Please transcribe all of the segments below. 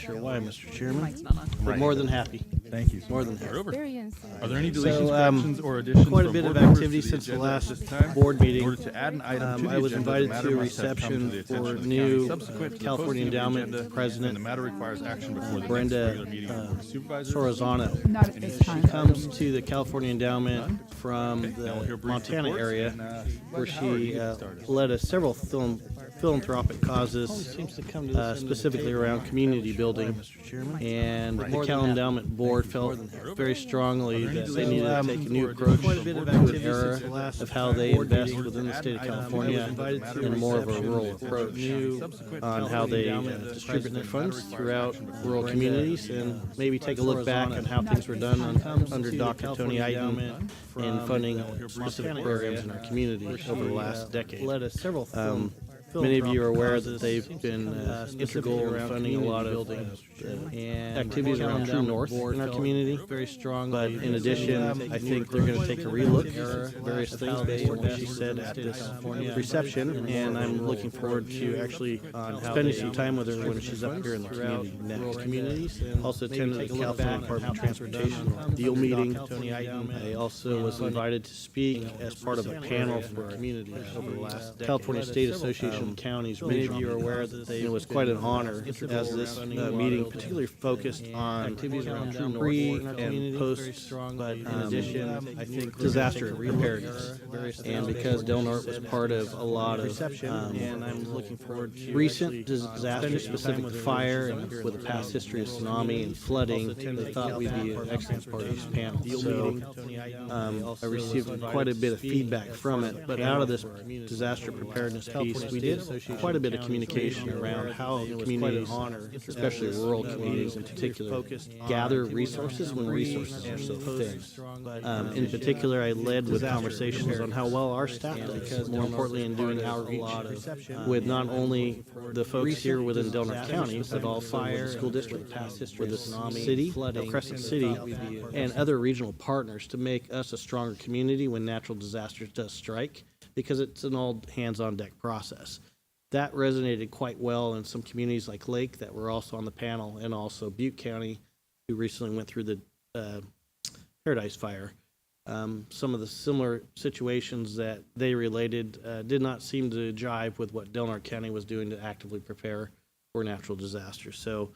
sure why, Mr. Chairman. Mike's not on. But more than happy. Thank you. More than happy. Are there any deletions, So, corrections, or additions quite a from bit board of members activity to the since the agenda at last this time? board meeting. In order to add an item to the I was agenda, the invited matter to a must have come to reception the attention for of the new county subsequent to the California posting of the Endowment agenda, president, and the matter requires action before the next Brenda regular meeting of the Board of Supervisors. Sorozano. Not at this time. Comes to the California Endowment from Now we'll hear the brief Montana reports, area, and, where Howard, you she get started. led several philanthropic causes, specifically around community building. And the Cal Endowment Board felt very strongly that they needed to take a new approach to an era of how they invest within the state of California and more of a rural approach on how they distribute their funds throughout rural communities, and maybe take a look back on how things were done under Dr. Tony Iden in funding specific programs in our community over the last decade. Many of you are aware that they've been integral in funding a lot of activities around True North in our community. Very strong. But in addition, I think they're going to take a relook at various things based on what she said at this reception, and I'm looking forward to actually spending some time with her when she's up here in the community next. Also attended the California Department of Transportation deal meeting. I also was invited to speak as part of a panel for our community over the last California State Association of Counties. Many of you are aware that it was quite an honor, as this meeting particularly focused on pre and post, but in addition, I think disaster preparedness. And because Del Norte was part of a lot of recent disasters, specific to fire, and with a past history of tsunami and flooding, they thought we'd be an excellent part of this panel. So I received quite a bit of feedback from it, but out of this disaster preparedness piece, we did quite a bit of communication around how communities, especially rural communities in particular, gather resources when resources are so thin. In particular, I led with conversations on how well our staff does, more importantly in doing outreach with not only the folks here within Del Norte County, but also with the school district, with the city of Crescent City, and other regional partners to make us a stronger community when natural disasters does strike, because it's an all hands-on-deck process. That resonated quite well in some communities like Lake that were also on the panel, and also Butte County, who recently went through the Paradise Fire. Some of the similar situations that they related did not seem to jive with what Del Norte County was doing to actively prepare for natural disasters. So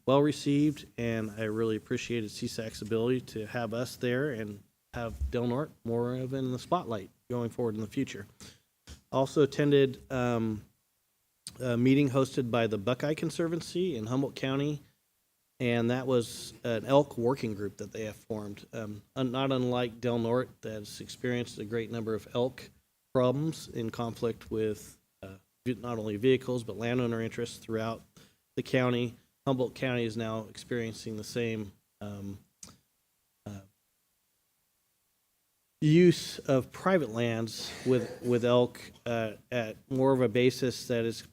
well received, and I really appreciated CSAC's ability to have us there and have Del Norte more of in the spotlight going forward in the future. Also attended a meeting hosted by the Buckeye Conservancy in Humboldt County, and that was an elk working group that they have formed. Not unlike Del Norte, that has experienced a great number of elk problems in conflict with not only vehicles but landowner interests throughout the county. Humboldt County is now experiencing the same use of private lands with elk at more of a basis that is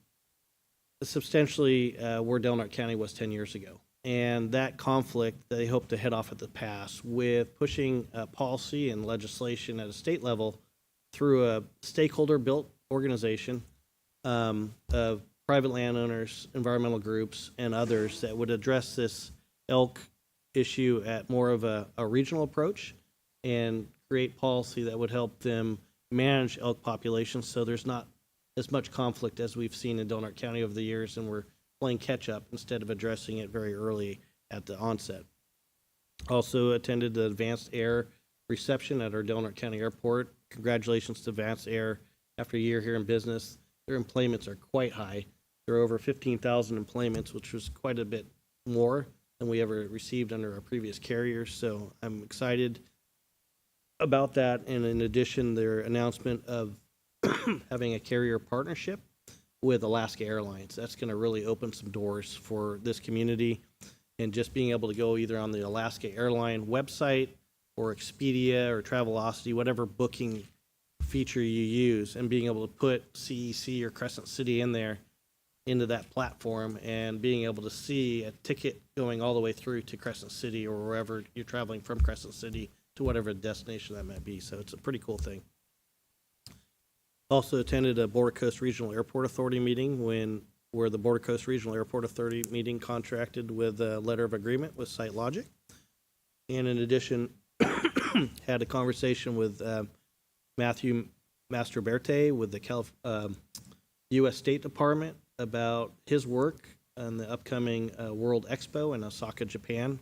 substantially where Del Norte County was 10 years ago. And that conflict, they hope to head off at the pass with pushing policy and legislation at a state level through a stakeholder-built organization of private landowners, environmental groups, and others that would address this elk issue at more of a regional approach and create policy that would help them manage elk populations so there's not as much conflict as we've seen in Del Norte County over the years, and we're playing catch up instead of addressing it very early at the onset. Also attended the Advanced Air reception at our Del Norte County Airport. Congratulations to Advanced Air. After a year here in business, their employments are quite high. There are over 15,000 employments, which was quite a bit more than we ever received under our previous carriers. So I'm excited about that, and in addition, their announcement of having a carrier partnership with Alaska Airlines. That's going to really open some doors for this community, and just being able to go either on the Alaska Airline website or Expedia or Travelocity, whatever booking feature you use, and being able to put CEC or Crescent City in there into that platform, and being able to see a ticket going all the way through to Crescent City or wherever you're traveling from Crescent City to whatever destination that might be. So it's a pretty cool thing. Also attended a Border Coast Regional Airport Authority meeting when where the Border Coast Regional Airport Authority meeting contracted with a letter of agreement with SiteLogic. And in addition, had a conversation with Matthew Mastroberte with the U.S. State Department about his work on the upcoming World Expo in Osaka, Japan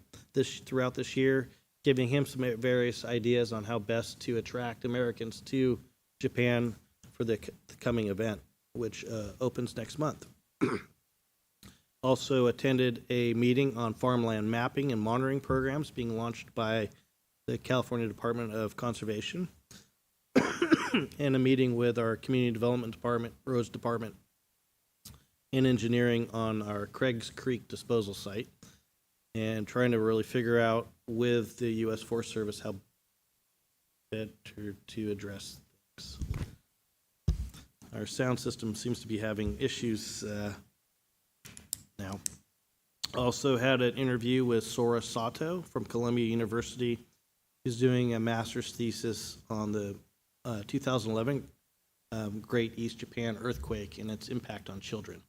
throughout this year, giving him some various ideas on how best to attract Americans to Japan for the coming event, which opens next month. Also attended a meeting on farmland mapping and monitoring programs being launched by the California Department of Conservation, and a meeting with our Community Development Department, Roads Department, and engineering on our Craig's Creek disposal site, and trying to really figure out with the U.S. Forest Service how better to address things. Our sound system seems to be having issues now. Also had an interview with Sora Sato from Columbia University, who's doing a master's thesis on the 2011 Great East Japan earthquake and its impact on children,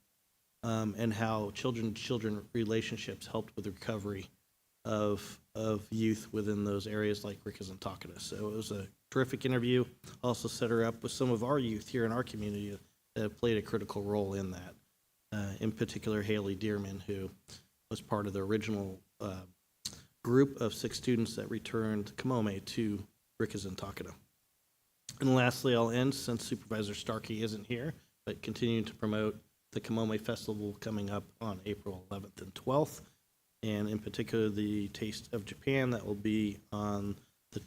and how children-to-children relationships helped with the recovery of youth within those areas like Rickus and Takeda. So it was a terrific interview. Also set her up with some of our youth here in our community that have played a critical role in that. In particular, Haley Dearman, who was part of the original group of 6 students that returned Kamome to Rickus and Takeda. And lastly, I'll end, since Supervisor Starkey isn't here, but continuing to promote the Kamome Festival coming up on April 11th and 12th, and in particular the Taste of Japan that will be on the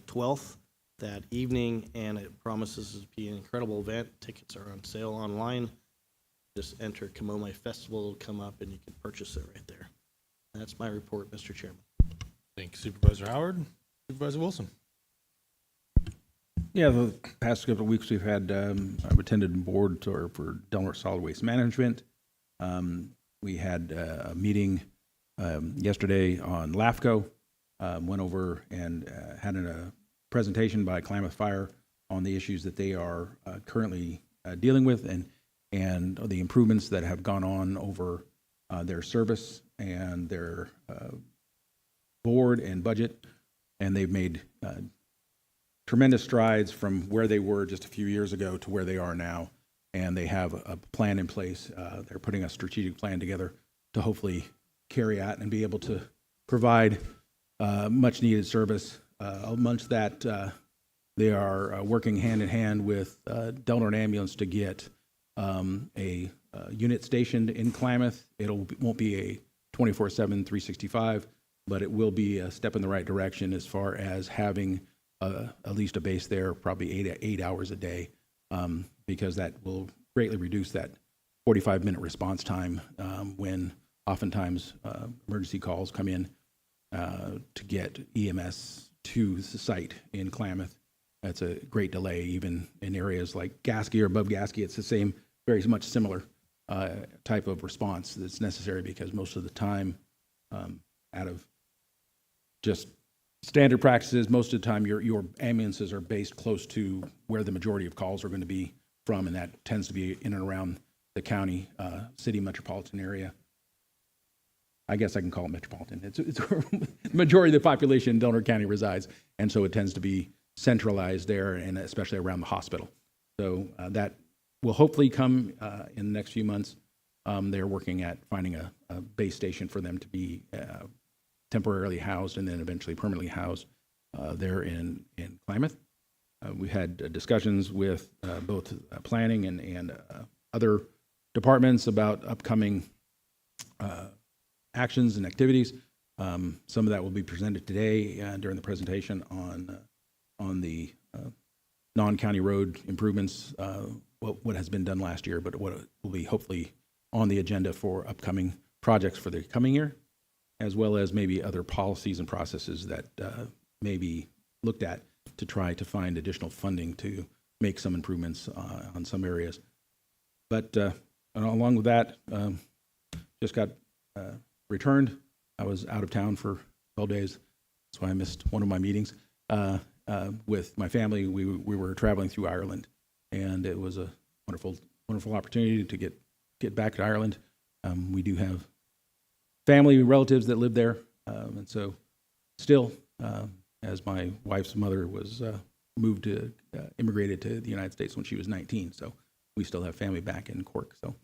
12th that evening, and it promises to be an incredible event. Tickets are on sale online. Just enter Kamome Festival, it'll come up and you can purchase it right there. That's my report, Mr. Chairman. Thank you, Supervisor Howard. Supervisor Wilson. Yeah, the past couple of weeks we've had, I've attended board for Delaware Solid Waste Management. We had a meeting yesterday on LAFCO, went over and had a presentation by Klamath Fire on the issues that they are currently dealing with and the improvements that have gone on over their service and their board and budget. And they've made tremendous strides from where they were just a few years ago to where they are now. And they have a plan in place. They're putting a strategic plan together to hopefully carry out and be able to provide much needed service. Amongst that, they are working hand in hand with Delaware Ambulance to get a unit stationed in Klamath. Won't be a 24/7, 365, but it will be a step in the right direction as far as having at least a base there, probably 8 hours a day, because that will greatly reduce that 45-minute response time when oftentimes emergency calls come in to get EMS to the site in Klamath. That's a great delay, even in areas like Gasky or above Gasky. It's the same, very much similar type of response that's necessary, because most of the time, out of just standard practices, most of the time your ambulances are based close to where the majority of calls are going to be from, and that tends to be in and around the county, city metropolitan area. I guess I can call it metropolitan. It's where the majority of the population in Delaware County resides, and so it tends to be centralized there, and especially around the hospital. So that will hopefully come in the next few months. They're working at finding a base station for them to be temporarily housed and then eventually permanently housed there in Klamath. We had discussions with both planning and other departments about upcoming actions and activities. Some of that will be presented today during the presentation on the non-county road improvements, what has been done last year, but what will be hopefully on the agenda for upcoming projects for the coming year, as well as maybe other policies and processes that may be looked at to try to find additional funding to make some improvements on some areas. But along with that, just got returned. I was out of town for 12 days. That's why I missed one of my meetings. With my family, we were traveling through Ireland, and it was a wonderful opportunity to get get back to Ireland. We do have family relatives that live there, and so still, as my wife's mother was immigrated to the United States when she was 19, so we still have family back in Cork. So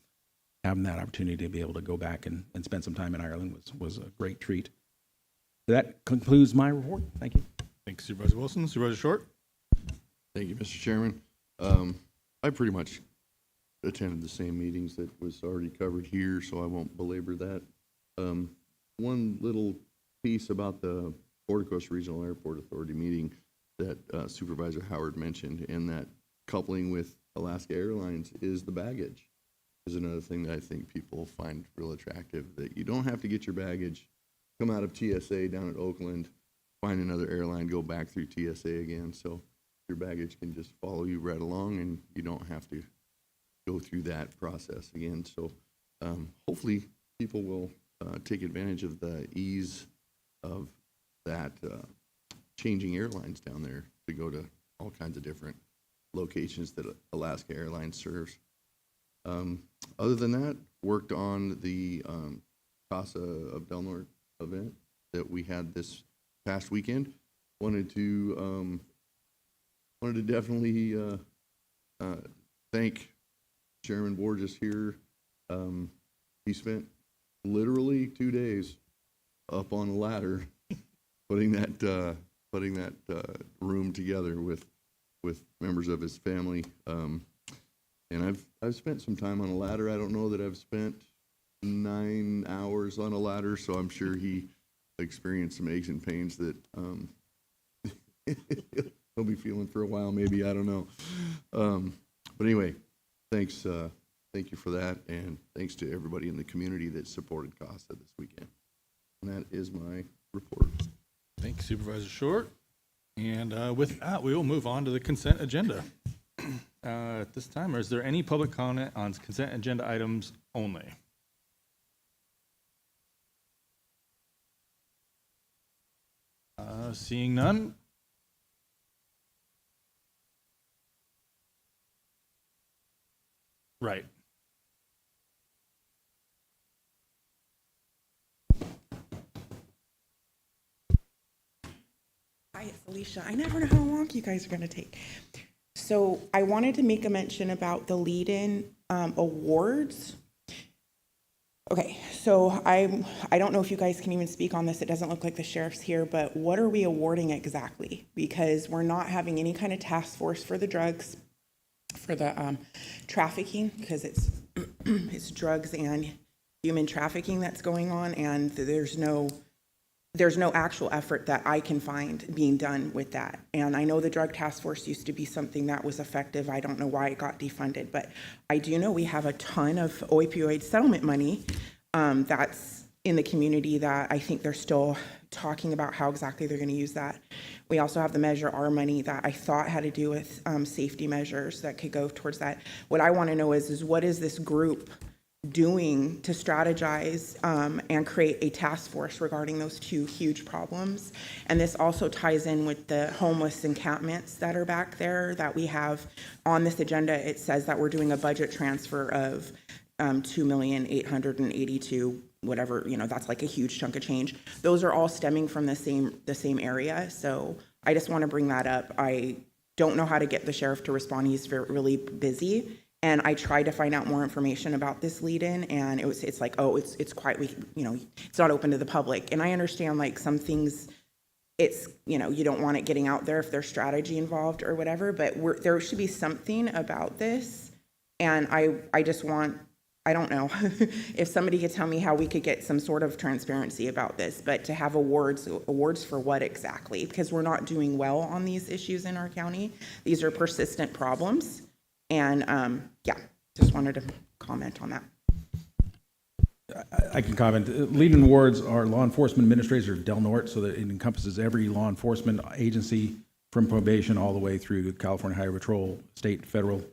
having that opportunity to be able to go back and spend some time in Ireland was a great treat. So that concludes my report. Thank you. Thanks, Supervisor Wilson. Supervisor Short? Thank you, Mr. Chairman. I pretty much attended the same meetings that was already covered here, so I won't belabor that. One little piece about the Border Coast Regional Airport Authority meeting that Supervisor Howard mentioned, and that coupling with Alaska Airlines is the baggage, is another thing that I think people find real attractive, that you don't have to get your baggage, come out of TSA down at Oakland, find another airline, go back through TSA again. So your baggage can just follow you right along, and you don't have to go through that process again. So hopefully people will take advantage of the ease of that changing airlines down there to go to all kinds of different locations that Alaska Airlines serves. Other than that, worked on the Casa of Del Norte event that we had this past weekend. Wanted to definitely thank Chairman Borges here. He spent literally 2 days up on a ladder putting that room together with members of his family. And I've spent some time on a ladder. I don't know that I've spent 9 hours on a ladder, so I'm sure he experienced some aches and pains that he'll be feeling for a while, maybe, I don't know. But anyway, thanks, thank you for that, and thanks to everybody in the community that supported CASA this weekend. And that is my report. Thank you, Supervisor Short. And with that, we will move on to the consent agenda. At this time, is there any public comment on consent agenda items only? Seeing none. Right. Hi, it's Alicia. I never know how long you guys are going to take. So I wanted to make a mention about the lead-in awards. Okay, so I don't know if you guys can even speak on this. It doesn't look like the sheriff's here, but what are we awarding exactly? Because we're not having any kind of task force for the drugs, for the trafficking, because it's drugs and human trafficking that's going on, and there's no actual effort that I can find being done with that. And I know the drug task force used to be something that was effective. I don't know why it got defunded, but I do know we have a ton of opioid settlement money that's in the community that I think they're still talking about how exactly they're going to use that. We also have the Measure R money that I thought had to do with safety measures that could go towards that. What I want to know is what is this group doing to strategize and create a task force regarding those two huge problems. And this also ties in with the homeless encampments that are back there that we have on this agenda. It says that we're doing a budget transfer of $2,882,000, whatever, that's like a huge chunk of change. Those are all stemming from the same area. So I just want to bring that up. I don't know how to get the sheriff to respond. He's really busy. And I tried to find out more information about this lead-in, and it's like, oh, it's quite, it's not open to the public. And I understand like some things, it's, you don't want it getting out there if there's strategy involved or whatever, but there should be something about this. And I just want, I don't know, if somebody could tell me how we could get some sort of transparency about this, but to have awards for what exactly? Because we're not doing well on these issues in our county. These are persistent problems. And just wanted to comment on that. I can comment. Lead-in awards are law enforcement administrators of Del Norte, so that it encompasses every law enforcement agency from probation all the way through California Highway Patrol, state, federal.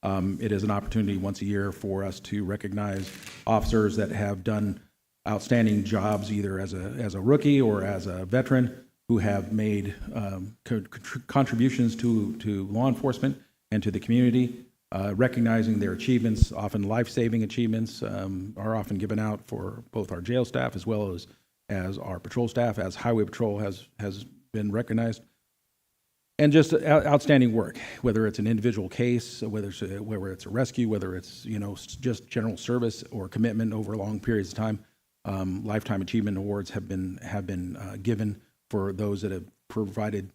It is an opportunity once a year for us to recognize officers that have done outstanding jobs, either as a rookie or as a veteran, who have made contributions to law enforcement and to the community. recognizing their achievements, often life-saving achievements, are often given out for both our jail staff as well as our patrol staff, as Highway Patrol has been recognized. And just outstanding work, whether it's an individual case, whether it's a rescue, whether it's, just general service or commitment over long periods of time. Lifetime Achievement Awards have been given for those that have provided,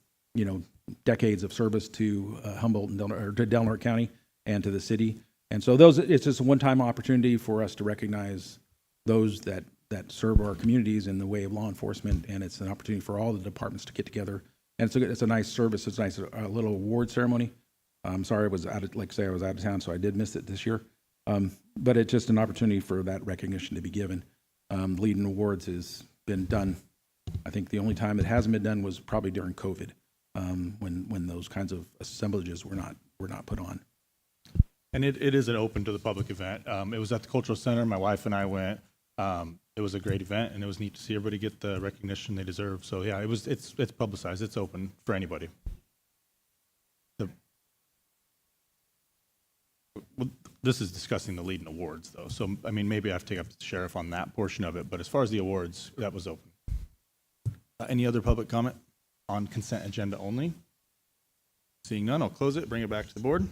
decades of service to Humboldt and to Delaware County and to the city. And so it's just a one-time opportunity for us to recognize those that serve our communities in the way of law enforcement, and it's an opportunity for all the departments to get together. And it's a nice service. It's a nice little award ceremony. I'm sorry I was out of town, so I did miss it this year. But it's just an opportunity for that recognition to be given. Leading Awards has been done. I think the only time it hasn't been done was probably during COVID, when those kinds of assemblages were not put on. And it is an open to the public event. It was at the Cultural Center. My wife and I went. It was a great event, and it was neat to see everybody get the recognition they deserve. So yeah, it's publicized. It's open for anybody. Well, this is discussing the Leading Awards, though. So I mean, maybe I have to take up the sheriff on that portion of it. But as far as the awards, that was open. Any other public comment on consent agenda only? Seeing none, I'll close it. Bring it back to the board.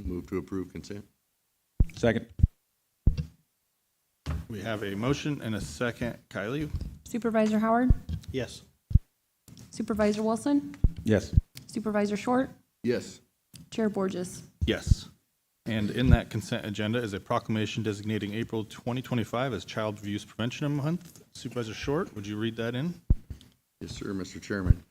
Move to approve consent. Second. We have a motion and a second. Kylie? Supervisor Howard? Yes. Supervisor Wilson? Yes. Supervisor Short? Yes. Chair Borges? Yes. And in that consent agenda is a proclamation designating April 2025 as Child Abuse Prevention Month. Supervisor Short, would you read that in? Yes, sir, Mr. Chairman.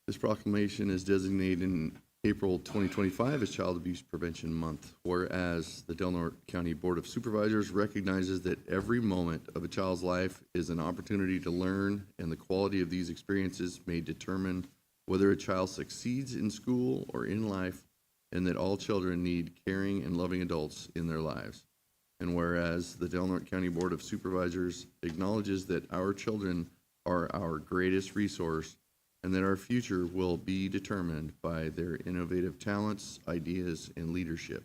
This proclamation is designated April 2025 as Child Abuse Prevention Month, whereas the Del Norte County Board of Supervisors recognizes that every moment of a child's life is an opportunity to learn, and the quality of these experiences may determine whether a child succeeds in school or in life, and that all children need caring and loving adults in their lives. And whereas the Del Norte County Board of Supervisors acknowledges that our children are our greatest resource, and that our future will be determined by their innovative talents, ideas, and leadership.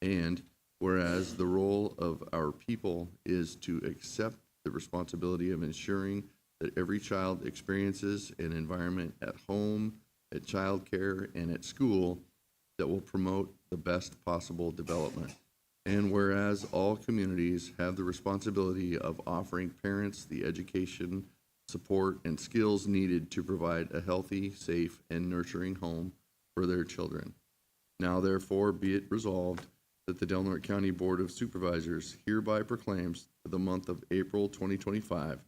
And whereas the role of our people is to accept the responsibility of ensuring that every child experiences an environment at home, at childcare, and at school that will promote the best possible development. And whereas all communities have the responsibility of offering parents the education, support, and skills needed to provide a healthy, safe, and nurturing home for their children. Now therefore be it resolved that the Del Norte County Board of Supervisors hereby proclaims the month of April 2025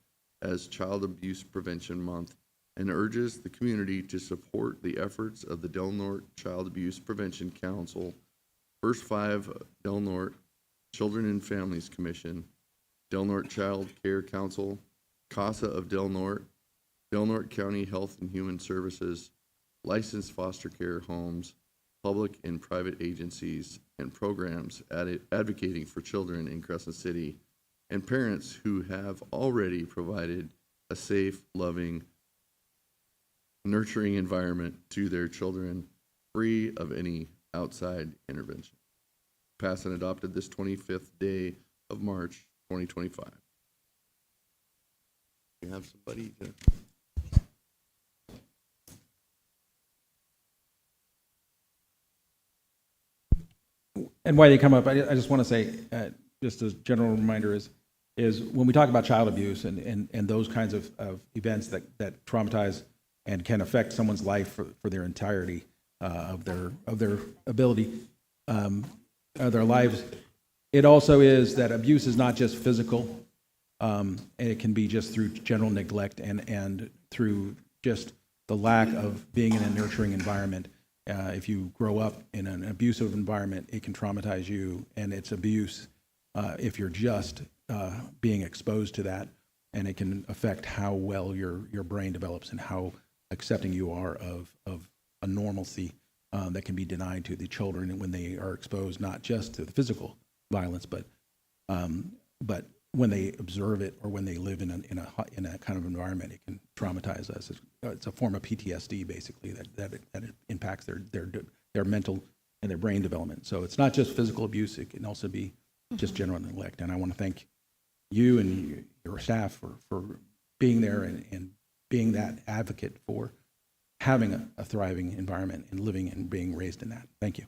as Child Abuse Prevention Month, and urges the community to support the efforts of the Del Norte Child Abuse Prevention Council, First Five Del Norte Children and Families Commission, Del Norte Child Care Council, CASA of Del Norte County Health and Human Services, licensed foster care homes, public and private agencies, and programs advocating for children in Crescent City, and parents who have already provided a safe, loving, nurturing environment to their children, free of any outside intervention. Passed and adopted this 25th day of March, 2025. You have somebody to... And why they come up, I just want to say, just as a general reminder, is when we talk about child abuse and those kinds of events that traumatize and can affect someone's life for their entirety of their ability, their lives, it also is that abuse is not just physical, and it can be just through general neglect and through just the lack of being in a nurturing environment. If you grow up in an abusive environment, it can traumatize you, and it's abuse if you're just being exposed to that, and it can affect how well your brain develops and how accepting you are of a normalcy that can be denied to the children when they are exposed not just to the physical violence, but when they observe it or when they live in a kind of environment, it can traumatize us. It's a form of PTSD, basically, that it impacts their mental and their brain development. So it's not just physical abuse, it can also be just general neglect. And I want to thank you and your staff for being there and being that advocate for having a thriving environment and living and being raised in that. Thank you.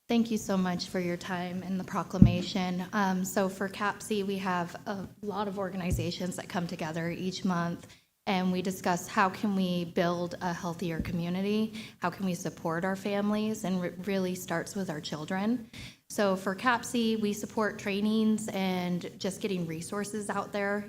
Thank you so much for your time and the proclamation. So for CAPC, we have a lot of organizations that come together each month, and we discuss how can we build a healthier community, how can we support our families, and it really starts with our children. So for CAPC, we support trainings and just getting resources out there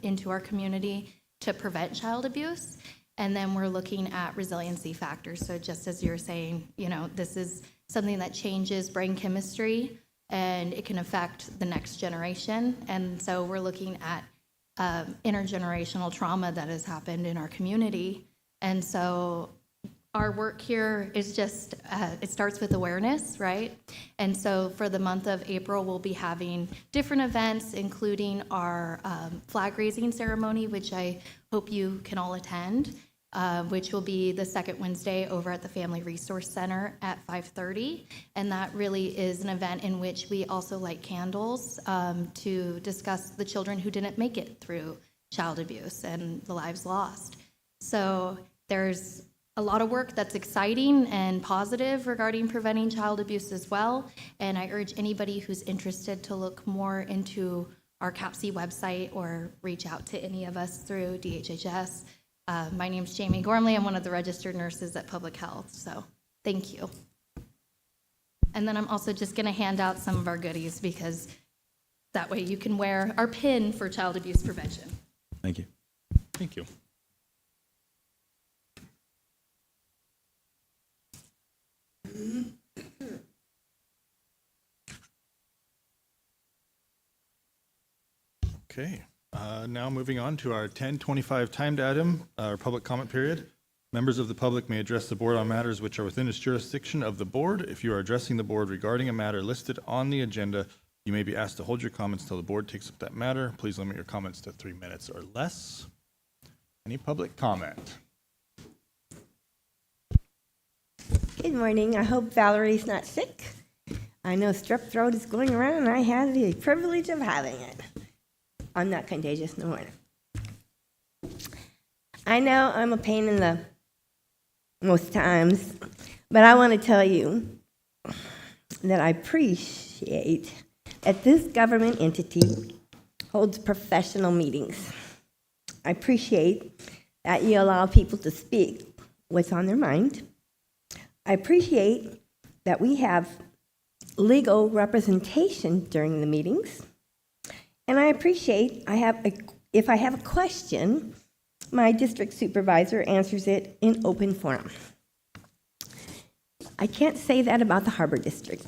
into our community to prevent child abuse. And then we're looking at resiliency factors. So just as you're saying, you know, this is something that changes brain chemistry and it can affect the next generation. And so we're looking at intergenerational trauma that has happened in our community. And so our work here is just, it starts with awareness, right? And so for the month of April, we'll be having different events, including our flag raising ceremony, which I hope you can all attend, which will be the second Wednesday over at the Family Resource Center at 5:30. And that really is an event in which we also light candles to discuss the children who didn't make it through child abuse and the lives lost. So there's a lot of work that's exciting and positive regarding preventing child abuse as well. And I urge anybody who's interested to look more into our CAPC website or reach out to any of us through DHHS. My name's Jamie Gormley. I'm one of the registered nurses at Public Health, so thank you. And then I'm also just gonna hand out some of our goodies because that way you can wear our pin for child abuse prevention. Thank you. Thank you. Okay, now moving on to our 10:25 timed item, our public comment period. Members of the public may address the board on matters which are within its jurisdiction of the board. If you are addressing the board regarding a matter listed on the agenda, you may be asked to hold your comments until the board takes up that matter. Please limit your comments to 3 minutes or less. Any public comment? Good morning. I hope Valerie's not sick. I know strep throat is going around, and I had the privilege of having it. I'm not contagious, no more. I know I'm a pain in the most times, but I want to tell you that I appreciate that this government entity holds professional meetings. I appreciate that you allow people to speak what's on their mind. I appreciate that we have legal representation during the meetings. And I appreciate if I have a question, my district supervisor answers it in open forum. I can't say that about the Harbor District.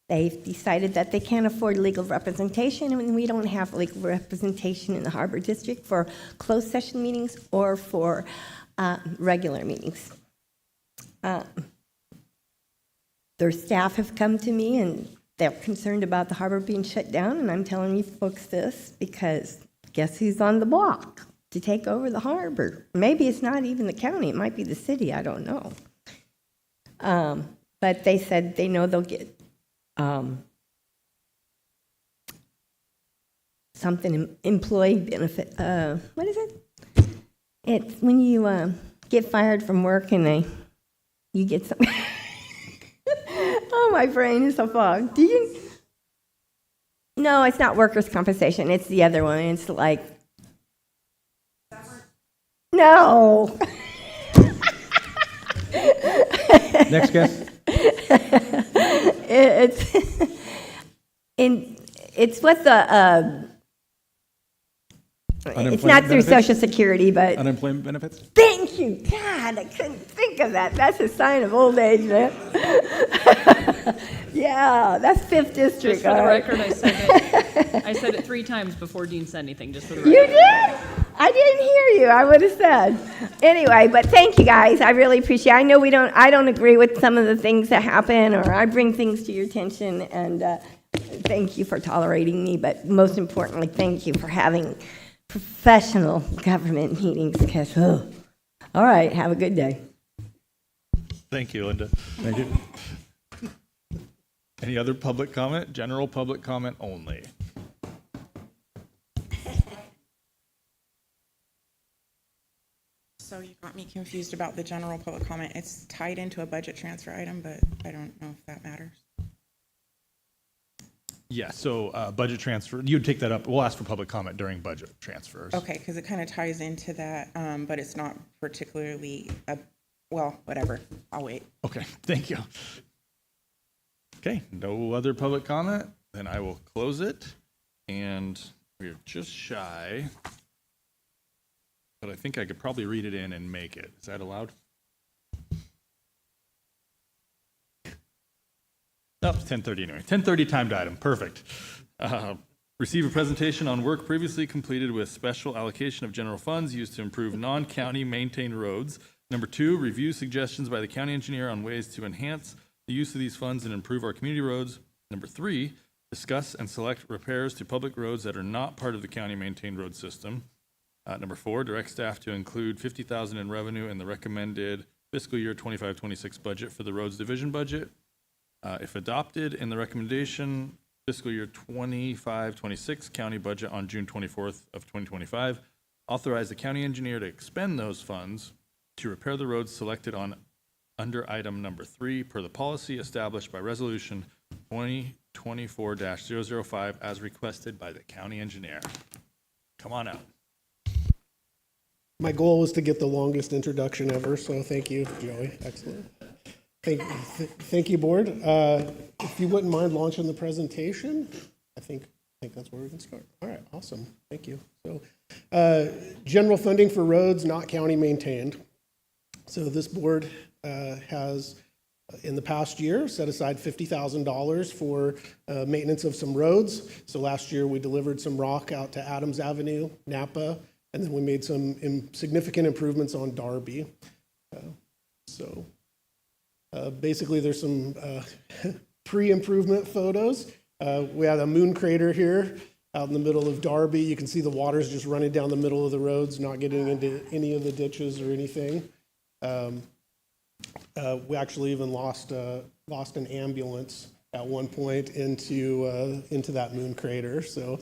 They've decided that they can't afford legal representation, and we don't have legal representation in the Harbor District for closed session meetings or for regular meetings. Their staff have come to me and they're concerned about the harbor being shut down, and I'm telling you folks this because guess who's on the block to take over the harbor? Maybe it's not even the county, it might be the city, I don't know. But they said they know they'll get something, employee benefit, what is it? It's when you get fired from work and you get some. Oh, my brain is so fogged. Do you? No, it's not workers' compensation. It's the other one. It's like. No. Next guest. It's what the. It's not through Social Security, but. Unemployment benefits? Thank you. God, I couldn't think of that. That's a sign of old age, man. Yeah, that's 5th District. Just for the all right. record, I said it 3 times before Dean said anything, just for the record. You did? I didn't hear you. I would have said. Anyway, but thank you guys. I really appreciate it. I know I don't agree with some of the things that happen, or I bring things to your attention, and thank you for tolerating me, but most importantly, thank you for having professional government meetings, because, all right, have a good day. Thank you, Linda. Thank you. Any other public comment? General public comment only. So you got me confused about the general public comment. It's tied into a budget transfer item, but I don't know if that matters. Yeah, so budget transfer, you'd take that up. We'll ask for public comment during budget transfers. Okay, because it kind of ties into that, but it's not particularly, well, whatever. I'll wait. Okay, thank you. Okay, no other public comment? Then I will close it. And we're just shy. But I think I could probably read it in and make it. Is that allowed? No, it's 10:30 anyway. 10:30 timed item, perfect. Receive a presentation on work previously completed with special allocation of general funds used to improve non-county maintained roads. Number 2, review suggestions by the county engineer on ways to enhance the use of these funds and improve our community roads. Number 3, discuss and select repairs to public roads that are not part of the county maintained road system. Number 4, direct staff to include $50,000 in revenue in the recommended fiscal year 25-26 budget for the roads division budget. If adopted in the recommendation, fiscal year 25-26 county budget on June 24th of 2025, authorize the county engineer to expend those funds to repair the roads selected under item number 3 per the policy established by resolution 2024-005 as requested by the county engineer. Come on out. My goal was to get the longest introduction ever, so thank you, Joey. Excellent. Thank you, board. If you wouldn't mind launching the presentation, I think that's where we can start. All right, awesome. Thank you. So, general funding for roads not county maintained. So this board has, in the past year, set aside $50,000 for maintenance of some roads. So last year we delivered some rock out to Adams Avenue, Napa, and then we made some significant improvements on Darby. Basically, there's some pre-improvement photos. We had a moon crater here out in the middle of Darby. You can see the water's just running down the middle of the roads, not getting into any of the ditches or anything. We actually even lost an ambulance at one point into that moon crater. So.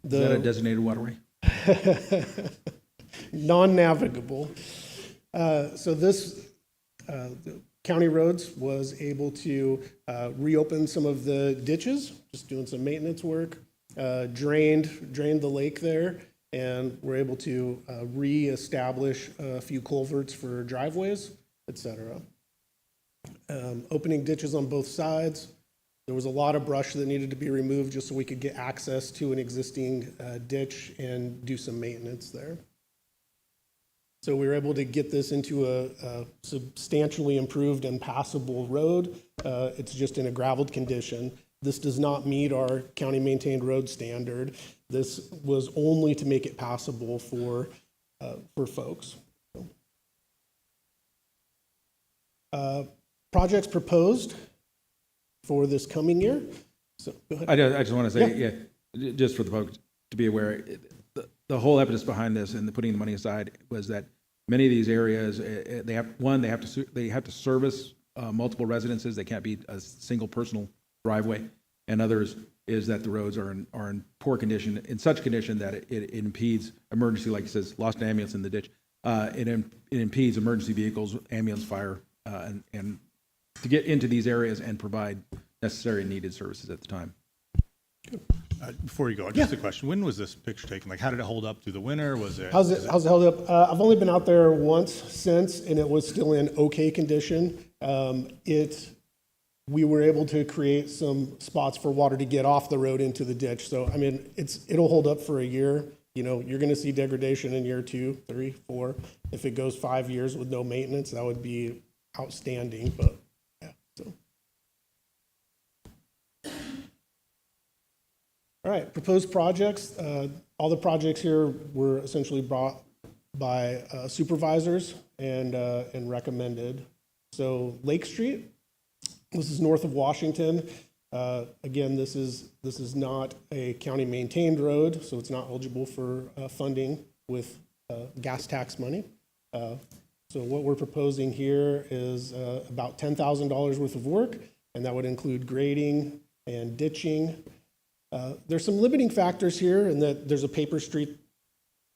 Is that a designated waterway? Non-navigable. So this County Roads was able to reopen some of the ditches, just doing some maintenance work, drained the lake there, and we're able to reestablish a few culverts for driveways, etc. Opening ditches on both sides. There was a lot of brush that needed to be removed just so we could get access to an existing ditch and do some maintenance there. So we were able to get this into a substantially improved and passable road. It's just in a graveled condition. This does not meet our county maintained road standard. This was only to make it passable for folks. Projects proposed for this coming year. So go ahead. I just want to say, yeah, just for the folks to be aware, the whole impetus behind this and the putting the money aside was that many of these areas, they have to service multiple residences. They can't be a single personal driveway. And others is that the roads are in poor condition, in such condition that it impedes emergency, like it says, lost an ambulance in the ditch. It impedes emergency vehicles, ambulance, fire, and to get into these areas and provide necessary and needed services at the time. Before you go, just a question. When was this picture taken? Like, how did it hold up through the winter? Was it? How's it held up? I've only been out there once since, and it was still in okay condition. We were able to create some spots for water to get off the road into the ditch. So, I mean, it'll hold up for a year. You know, you're going to see degradation in year 2, 3, 4. If it goes 5 years with no maintenance, that would be outstanding. But yeah, so. All right, proposed projects. All the projects here were essentially brought by supervisors and recommended. So Lake Street, this is north of Washington. Again, this is not a county maintained road, so it's not eligible for funding with gas tax money. So what we're proposing here is about $10,000 worth of work, and that would include grading and ditching. There's some limiting factors here in that there's a paper street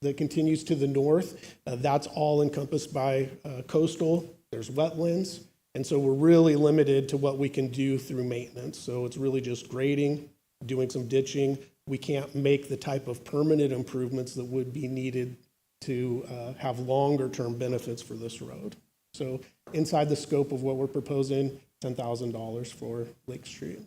that continues to the north. That's all encompassed by coastal. There's wetlands. And so we're really limited to what we can do through maintenance. So it's really just grading, doing some ditching. We can't make the type of permanent improvements that would be needed to have longer term benefits for this road. So inside the scope of what we're proposing, $10,000 for Lake Street.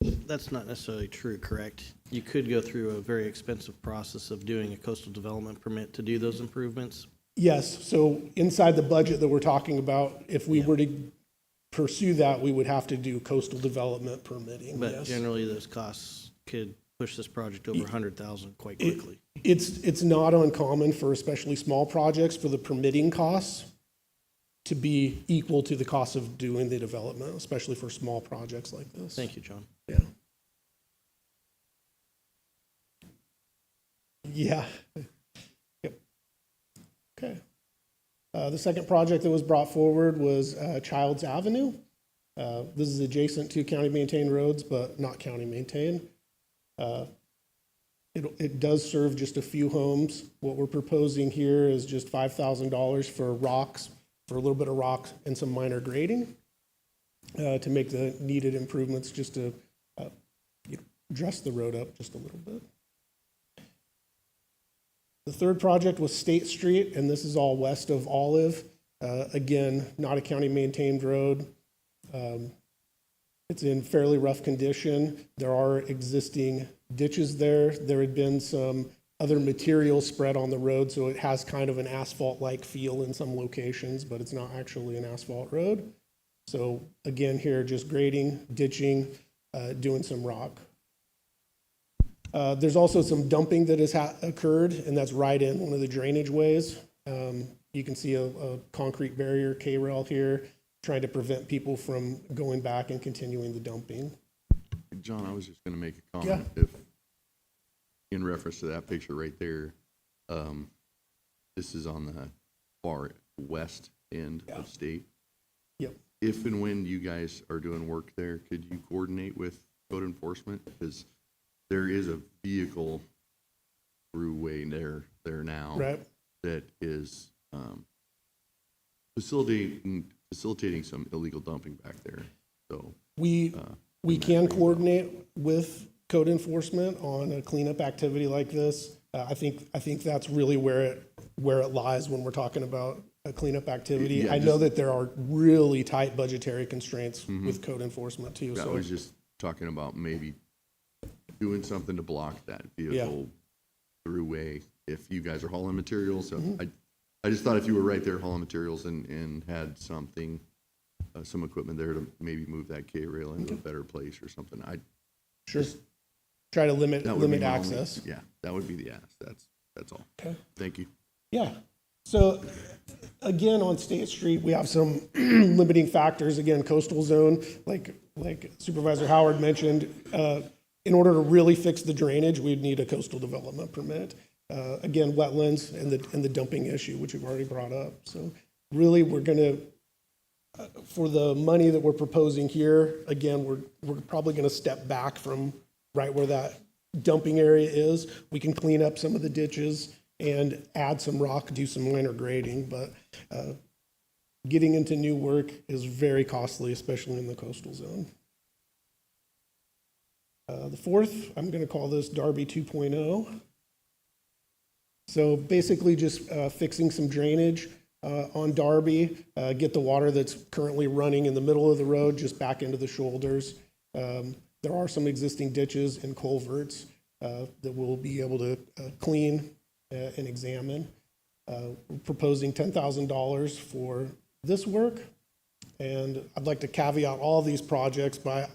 That's not necessarily true, correct? You could go through a very expensive process of doing a coastal development permit to do those improvements. Yes, so inside the budget that we're talking about, if we were to pursue that, we would have to do coastal development permitting, But yes. generally, those costs could push this project over 100,000 quite quickly. It's not uncommon for especially small projects for the permitting costs to be equal to the cost of doing the development, especially for small projects like this. Thank you, John. Yeah. Yeah. Yep. Okay. The second project that was brought forward was Childs Avenue. This is adjacent to county-maintained roads, but not county-maintained. It does serve just a few homes. What we're proposing here is just $5,000 for rocks, for a little bit of rock and some minor grading to make the needed improvements, just to dress the road up just a little bit. The third project was State Street, and this is all west of Olive. Again, not a county-maintained road. It's in fairly rough condition. There are existing ditches there. There had been some other material spread on the road, so it has kind of an asphalt-like feel in some locations, but it's not actually an asphalt road. So again, here, just grading, ditching, doing some rock. There's also some dumping that has occurred, and that's right in one of the drainage ways. You can see a concrete barrier K-rail here, trying to prevent people from going back and continuing the dumping. John, I was just going to make a comment. If, in reference to that picture right there, this is on the far west end of State. Yep. If and when you guys are doing work there, could you coordinate with code enforcement? Because there is a vehicle throughway there now Right. that is facilitating some illegal dumping back there. So We can coordinate with code enforcement on a cleanup activity like this. I think that's really where it lies when we're talking about a cleanup activity. Yeah, I know that there are really tight budgetary constraints with code enforcement too. I So was just talking about maybe doing something to block that vehicle throughway if you guys are hauling materials. So I just thought if you were right there hauling materials and had something, some equipment there to maybe move that K-rail into a better place or something. sure, try to limit That would be my only- access. Yeah, that would be the ask. That's all. Okay. Thank you. Yeah. So again, on State Street, we have some limiting factors. Again, coastal zone, like Supervisor Howard mentioned, in order to really fix the drainage, we'd need a coastal development permit. Again, wetlands and the dumping issue, which we've already brought up. So really, we're going to, for the money that we're proposing here, again, we're probably going to step back from right where that dumping area is. We can clean up some of the ditches and add some rock, do some minor grading, but getting into new work is very costly, especially in the coastal zone. The fourth, I'm going to call this Darby 2.0. So basically just fixing some drainage on Darby, get the water that's currently running in the middle of the road just back into the shoulders. There are some existing ditches and culverts that we'll be able to clean and examine. We're proposing $10,000 for this work. And I'd like to caveat all these projects by,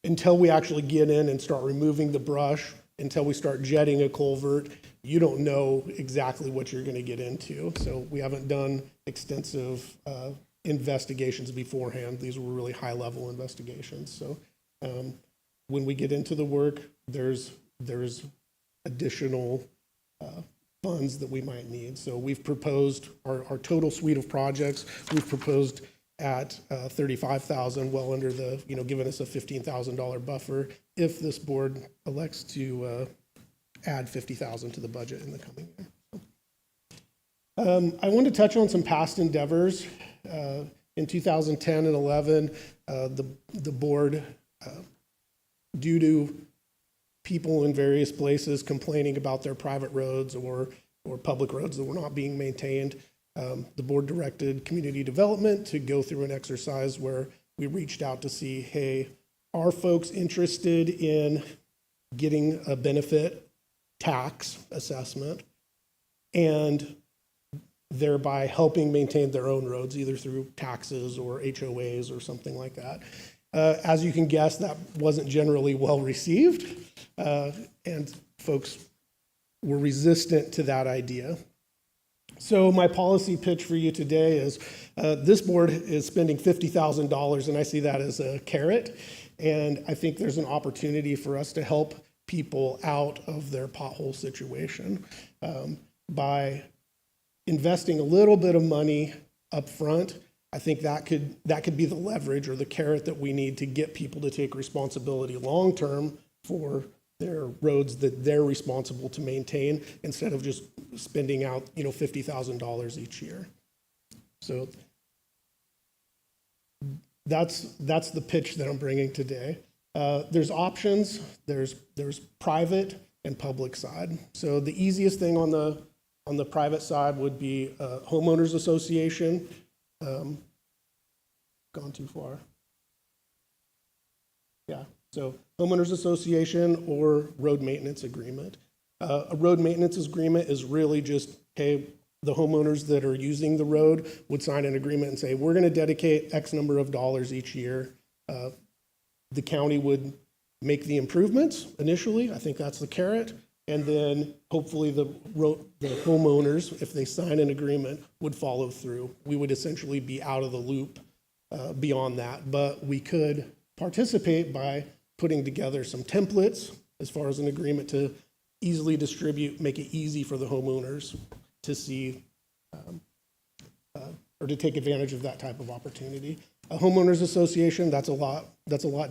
until we actually get in and start removing the brush, until we start jetting a culvert, you don't know exactly what you're going to get into. So we haven't done extensive investigations beforehand. These were really high-level investigations. So when we get into the work, there's additional funds that we might need. So we've proposed our total suite of projects, we've proposed at 35,000, well under the, giving us a $15,000 buffer if this board elects to add 50,000 to the budget in the coming year. I want to touch on some past endeavors. In 2010 and 11, the board, due to people in various places complaining about their private roads or public roads that were not being maintained, the board directed community development to go through an exercise where we reached out to see, hey, are folks interested in getting a benefit tax assessment and thereby helping maintain their own roads, either through taxes or HOAs or something like that. As you can guess, that wasn't generally well received, and folks were resistant to that idea. So my policy pitch for you today is this board is spending $50,000, and I see that as a carrot, and I think there's an opportunity for us to help people out of their pothole situation by investing a little bit of money up front. I think that could be the leverage or the carrot that we need to get people to take responsibility long-term for their roads that they're responsible to maintain instead of just spending out, $50,000 each year. So that's the pitch that I'm bringing today. There's options. There's private and public side. So the easiest thing on the private side would be homeowners association. Gone too far. Yeah, so homeowners association or road maintenance agreement. A road maintenance agreement is really just, hey, the homeowners that are using the road would sign an agreement and say, we're going to dedicate X number of dollars each year. The county would make the improvements initially. I think that's the carrot. And then hopefully the homeowners, if they sign an agreement, would follow through. We would essentially be out of the loop beyond that. But we could participate by putting together some templates as far as an agreement to easily distribute, make it easy for the homeowners to see or to take advantage of that type of opportunity. A homeowners association, that's a lot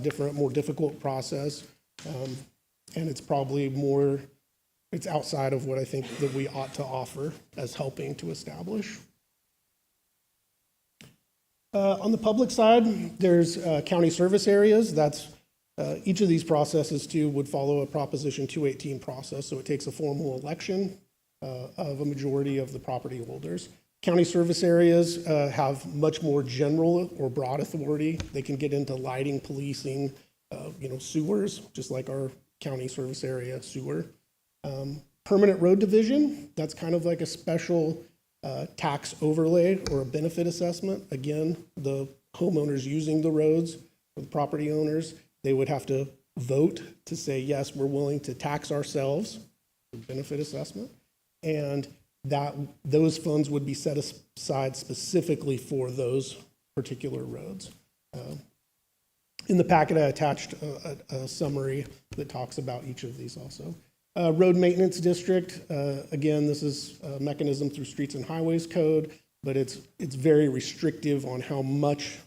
different, more difficult process. And it's probably more, it's outside of what I think that we ought to offer as helping to establish. On the public side, there's county service areas. That's each of these processes too would follow a Proposition 218 process. So it takes a formal election of a majority of the property holders. County service areas have much more general or broad authority. They can get into lighting, policing, sewers, just like our county service area sewer. Permanent road division, that's kind of like a special tax overlay or a benefit assessment. Again, the homeowners using the roads, or the property owners, they would have to vote to say, yes, we're willing to tax ourselves, benefit assessment, and that those funds would be set aside specifically for those particular roads. In the packet, I attached a summary that talks about each of these also. Road maintenance district, again, this is a mechanism through Streets and Highways Code, but it's very restrictive on how much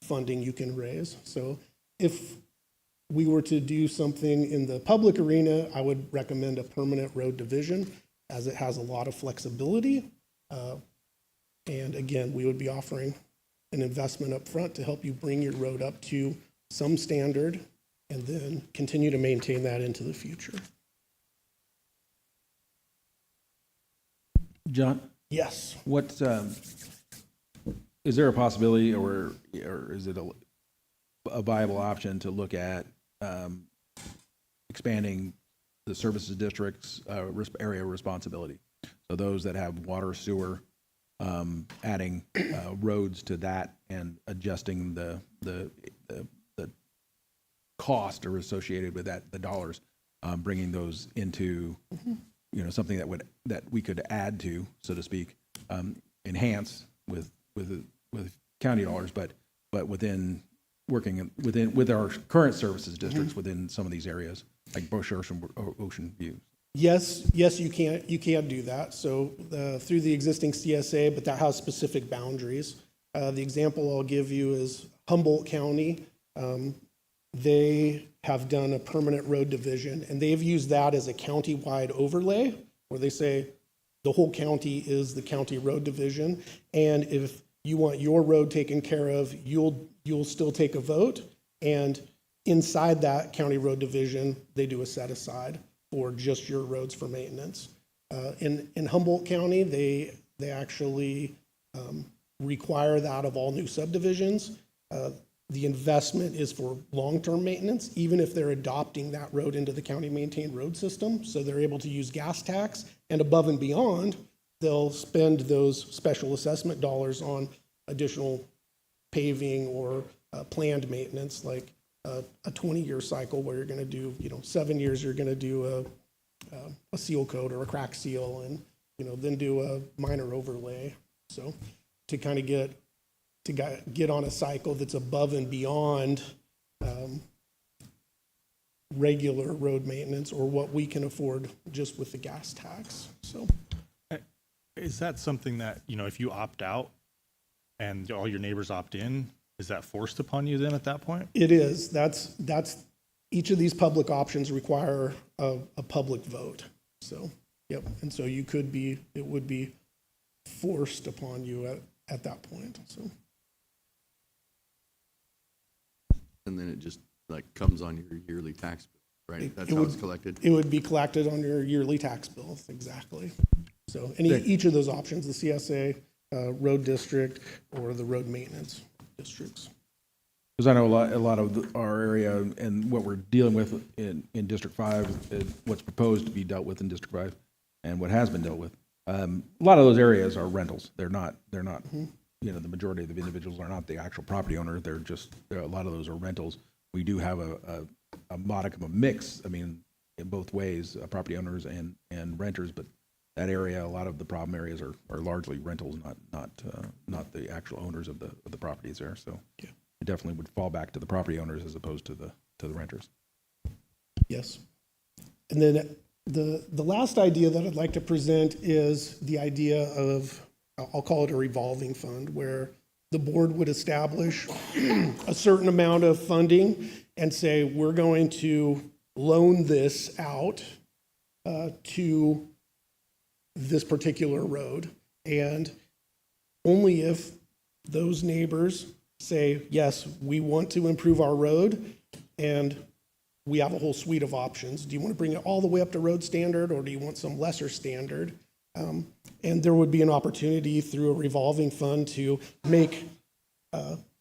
funding you can raise. So if we were to do something in the public arena, I would recommend a permanent road division, as it has a lot of flexibility. And again, we would be offering an investment up front to help you bring your road up to some standard and then continue to maintain that into the future. John? Yes. What, is there a possibility or is it a viable option to look at expanding the services district's area of responsibility? So those that have water, sewer, adding roads to that and adjusting the cost or associated with that, the dollars, bringing those into something that we could add to, so to speak, enhance with county dollars, but within working with our current services districts within some of these areas, like Bush Ocean View. Yes, you can't do that. So through the existing CSA, but that has specific boundaries. The example I'll give you is Humboldt County. They have done a permanent road division, and they've used that as a county-wide overlay, where they say the whole county is the county road division, and if you want your road taken care of, you'll still take a vote, and inside that county road division, they do a set aside for just your roads for maintenance. In Humboldt County, they actually require that of all new subdivisions. The investment is for long-term maintenance, even if they're adopting that road into the county-maintained road system. So they're able to use gas tax, and above and beyond, they'll spend those special assessment dollars on additional paving or planned maintenance, like a 20-year cycle where you're going to do, 7 years you're going to do a seal coat or a crack seal, and then do a minor overlay. So to kind of get on a cycle that's above and beyond regular road maintenance or what we can afford just with the gas tax. So Is that something that, if you opt out and all your neighbors opt in, is that forced upon you then at that point? it is. That's each of these public options require a public vote. So, yep. And so it would be forced upon you at that point. So. And then it just like comes on your yearly tax bill, right? That's how it's collected. It would be collected on your yearly tax bill, exactly. So each of those options, the CSA, road district, or the road maintenance districts. Because I know a lot of our area and what we're dealing with in District 5, what's proposed to be dealt with in District 5, and what has been dealt with. A lot of those areas are rentals. They're not. The majority of the individuals are not the actual property owner. A lot of those are rentals. We do have a modicum of mix. I mean, in both ways, property owners and renters. But that area, a lot of the problem areas are largely rentals, not the actual owners of the properties there. So Yeah. it definitely would fall back to the property owners as opposed to the renters. Yes. And then the last idea that I'd like to present is the idea of, I'll call it a revolving fund, where the board would establish a certain amount of funding and say, we're going to loan this out to this particular road. And only if those neighbors say, yes, we want to improve our road, and we have a whole suite of options. Do you want to bring it all the way up to road standard, or do you want some lesser standard? And there would be an opportunity through a revolving fund to make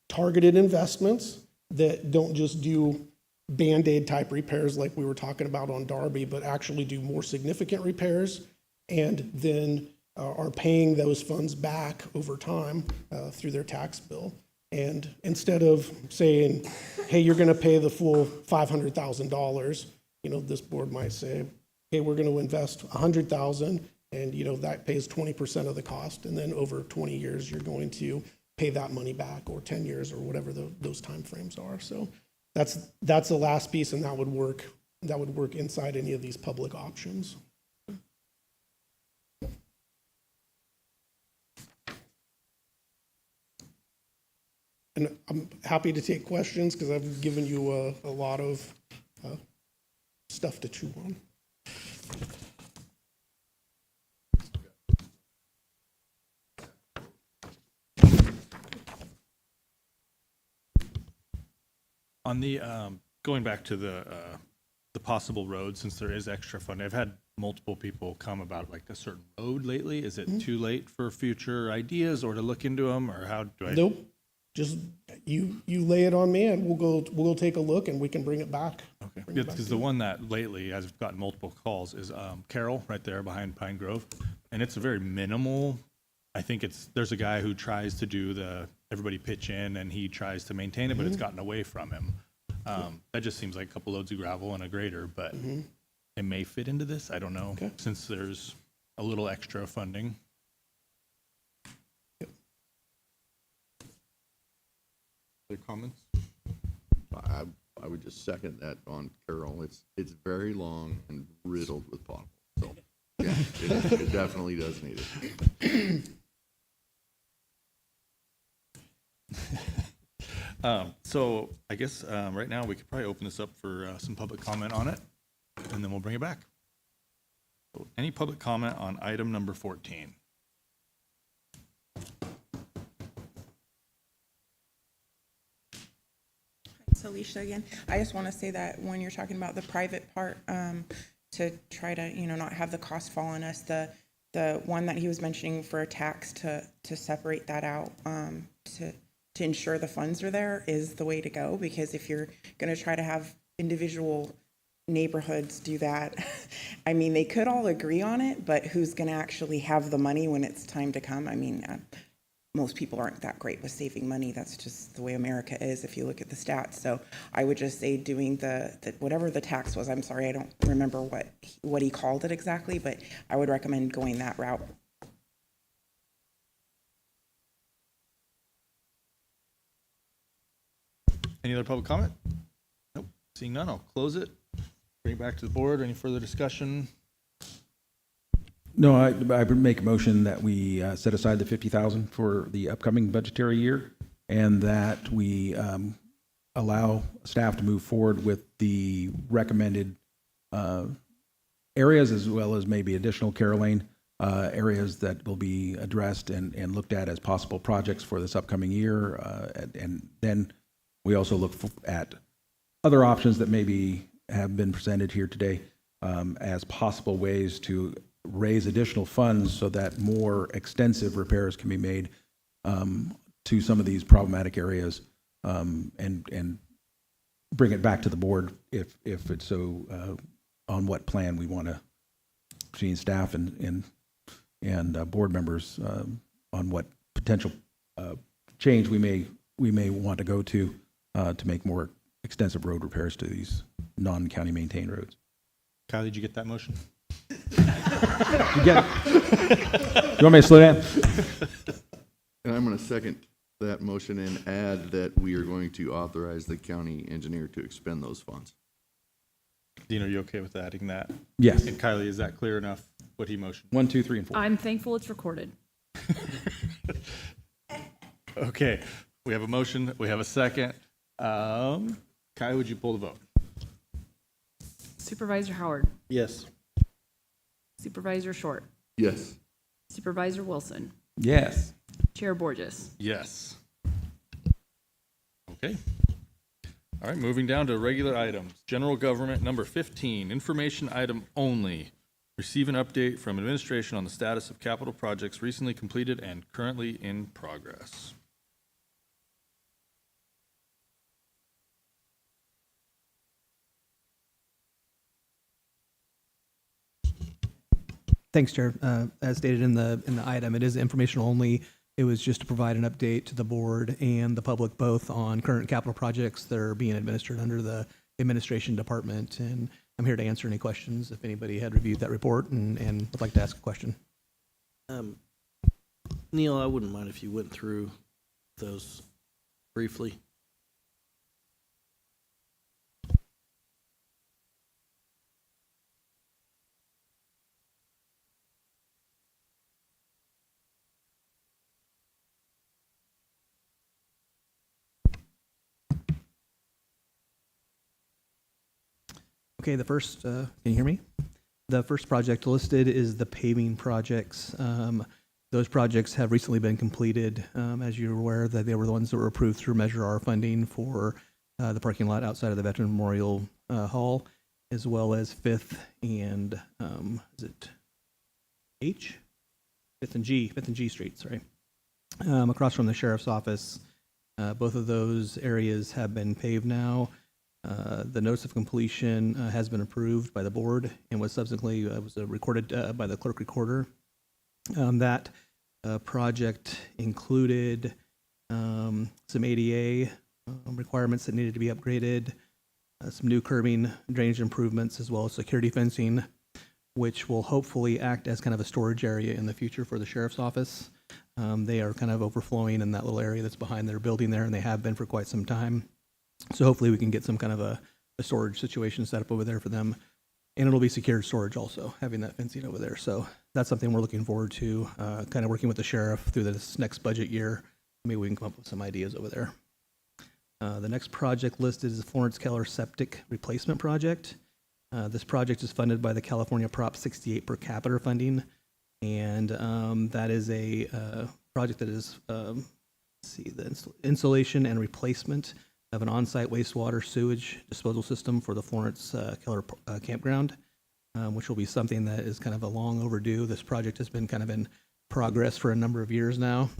targeted investments that don't just do Band-Aid type repairs like we were talking about on Darby, but actually do more significant repairs, and then are paying those funds back over time through their tax bill. And instead of saying, hey, you're going to pay the full $500,000, this board might say, hey, we're going to invest $100,000, and that pays 20% of the cost, and then over 20 years you're going to pay that money back, or 10 years, or whatever those timeframes are. So that's the last piece, and that would work inside any of these public options. And I'm happy to take questions because I've given you a lot of stuff to chew on. On the, going back to the possible road, since there is extra funding, I've had multiple people come about like a certain road lately. Is it too late for future ideas or to look into them, or how do I? Nope. Just you lay it on me, and we'll go take a look, and we can bring it back. Okay, Bring it back because to the you. one that lately I've gotten multiple calls is Carroll right there behind Pine Grove, and it's a very minimal. I think there's a guy who tries to do everybody pitch in, and he tries to maintain it, but it's gotten away from him. That just seems like a couple loads of gravel and a grader, but it may fit into this. I don't know, Okay. since there's a little extra funding. Other comments? I would just second that on Carroll. It's very long and riddled with potholes. It definitely does need it. So I guess right now we could probably open this up for some public comment on it, and then we'll bring it back. So any public comment on item number 14? It's Alicia again. I just want to say that when you're talking about the private part, to try to, not have the cost fall on us, the one that he was mentioning for a tax to separate that out, to ensure the funds are there is the way to go, because if you're going to try to have individual neighborhoods do that, I mean, they could all agree on it, but who's going to actually have the money when it's time to come? I mean, most people aren't that great with saving money. That's just the way America is if you look at the stats. So I would just say doing the whatever the tax was, I'm sorry, I don't remember what he called it exactly, but I would recommend going that route. Any other public comment? Nope. Seeing none, I'll close it. Bring it back to the board. Any further discussion? No, I would make a motion that we set aside the 50,000 for the upcoming budgetary year, and that we allow staff to move forward with the recommended areas, as well as maybe additional Caroline areas that will be addressed and looked at as possible projects for this upcoming year. And then we also look at other options that maybe have been presented here today as possible ways to raise additional funds so that more extensive repairs can be made to some of these problematic areas, and bring it back to the board if it's so on what plan we want to, between staff and board members, on what potential change we may want to go to make more extensive road repairs to these non-county maintained roads. Kylie, did you get that motion? You get it? You want me to slow down? And I'm going to second that motion and add that we are going to authorize the county engineer to expend those funds. Dean, are you okay with adding that? Yes. And Kylie, is that clear enough what he motioned? 1, 2, 3, and 4. I'm thankful it's recorded. Okay, we have a motion, we have a second. Kylie, would you pull the vote? Supervisor Howard, Yes. Supervisor Short, Yes. Supervisor Wilson, Yes. Chair Borges. Yes. Okay. All right, moving down to regular items. General government, number 15, information item only. Receive an update from administration on the status of capital projects recently completed and currently in progress. Thanks, Chair. As stated in the item, it is informational only. It was just to provide an update to the board and the public both on current capital projects that are being administered under the administration department. And I'm here to answer any questions if anybody had reviewed that report and would like to ask a question. Neil, I wouldn't mind if you went through those briefly. Okay, the first, can you hear me? The first project listed is the paving projects. Those projects have recently been completed. As you're aware, that they were the ones that were approved through Measure R funding for the parking lot outside of the Veteran Memorial Hall, as well as 5th and, is it H? 5th and G Street, sorry. Across from the sheriff's office. Both of those areas have been paved now. The notice of completion has been approved by the board and was subsequently was recorded by the clerk recorder. That project included some ADA requirements that needed to be upgraded, some new curbing, drainage improvements, as well as security fencing, which will hopefully act as kind of a storage area in the future for the sheriff's office. They are kind of overflowing in that little area that's behind their building there, and they have been for quite some time. So hopefully we can get some kind of a storage situation set up over there for them. And it'll be secured storage also, having that fencing over there. So that's something we're looking forward to, kind of working with the sheriff through this next budget year. Maybe we can come up with some ideas over there. The next project listed is the Florence Keller Septic Replacement Project. This project is funded by the California Prop 68 per capita funding. And that is a project that is, let's see, the installation and replacement of an on-site wastewater sewage disposal system for the Florence Keller campground, which will be something that is kind of a long overdue. This project has been kind of in progress for a number of years now.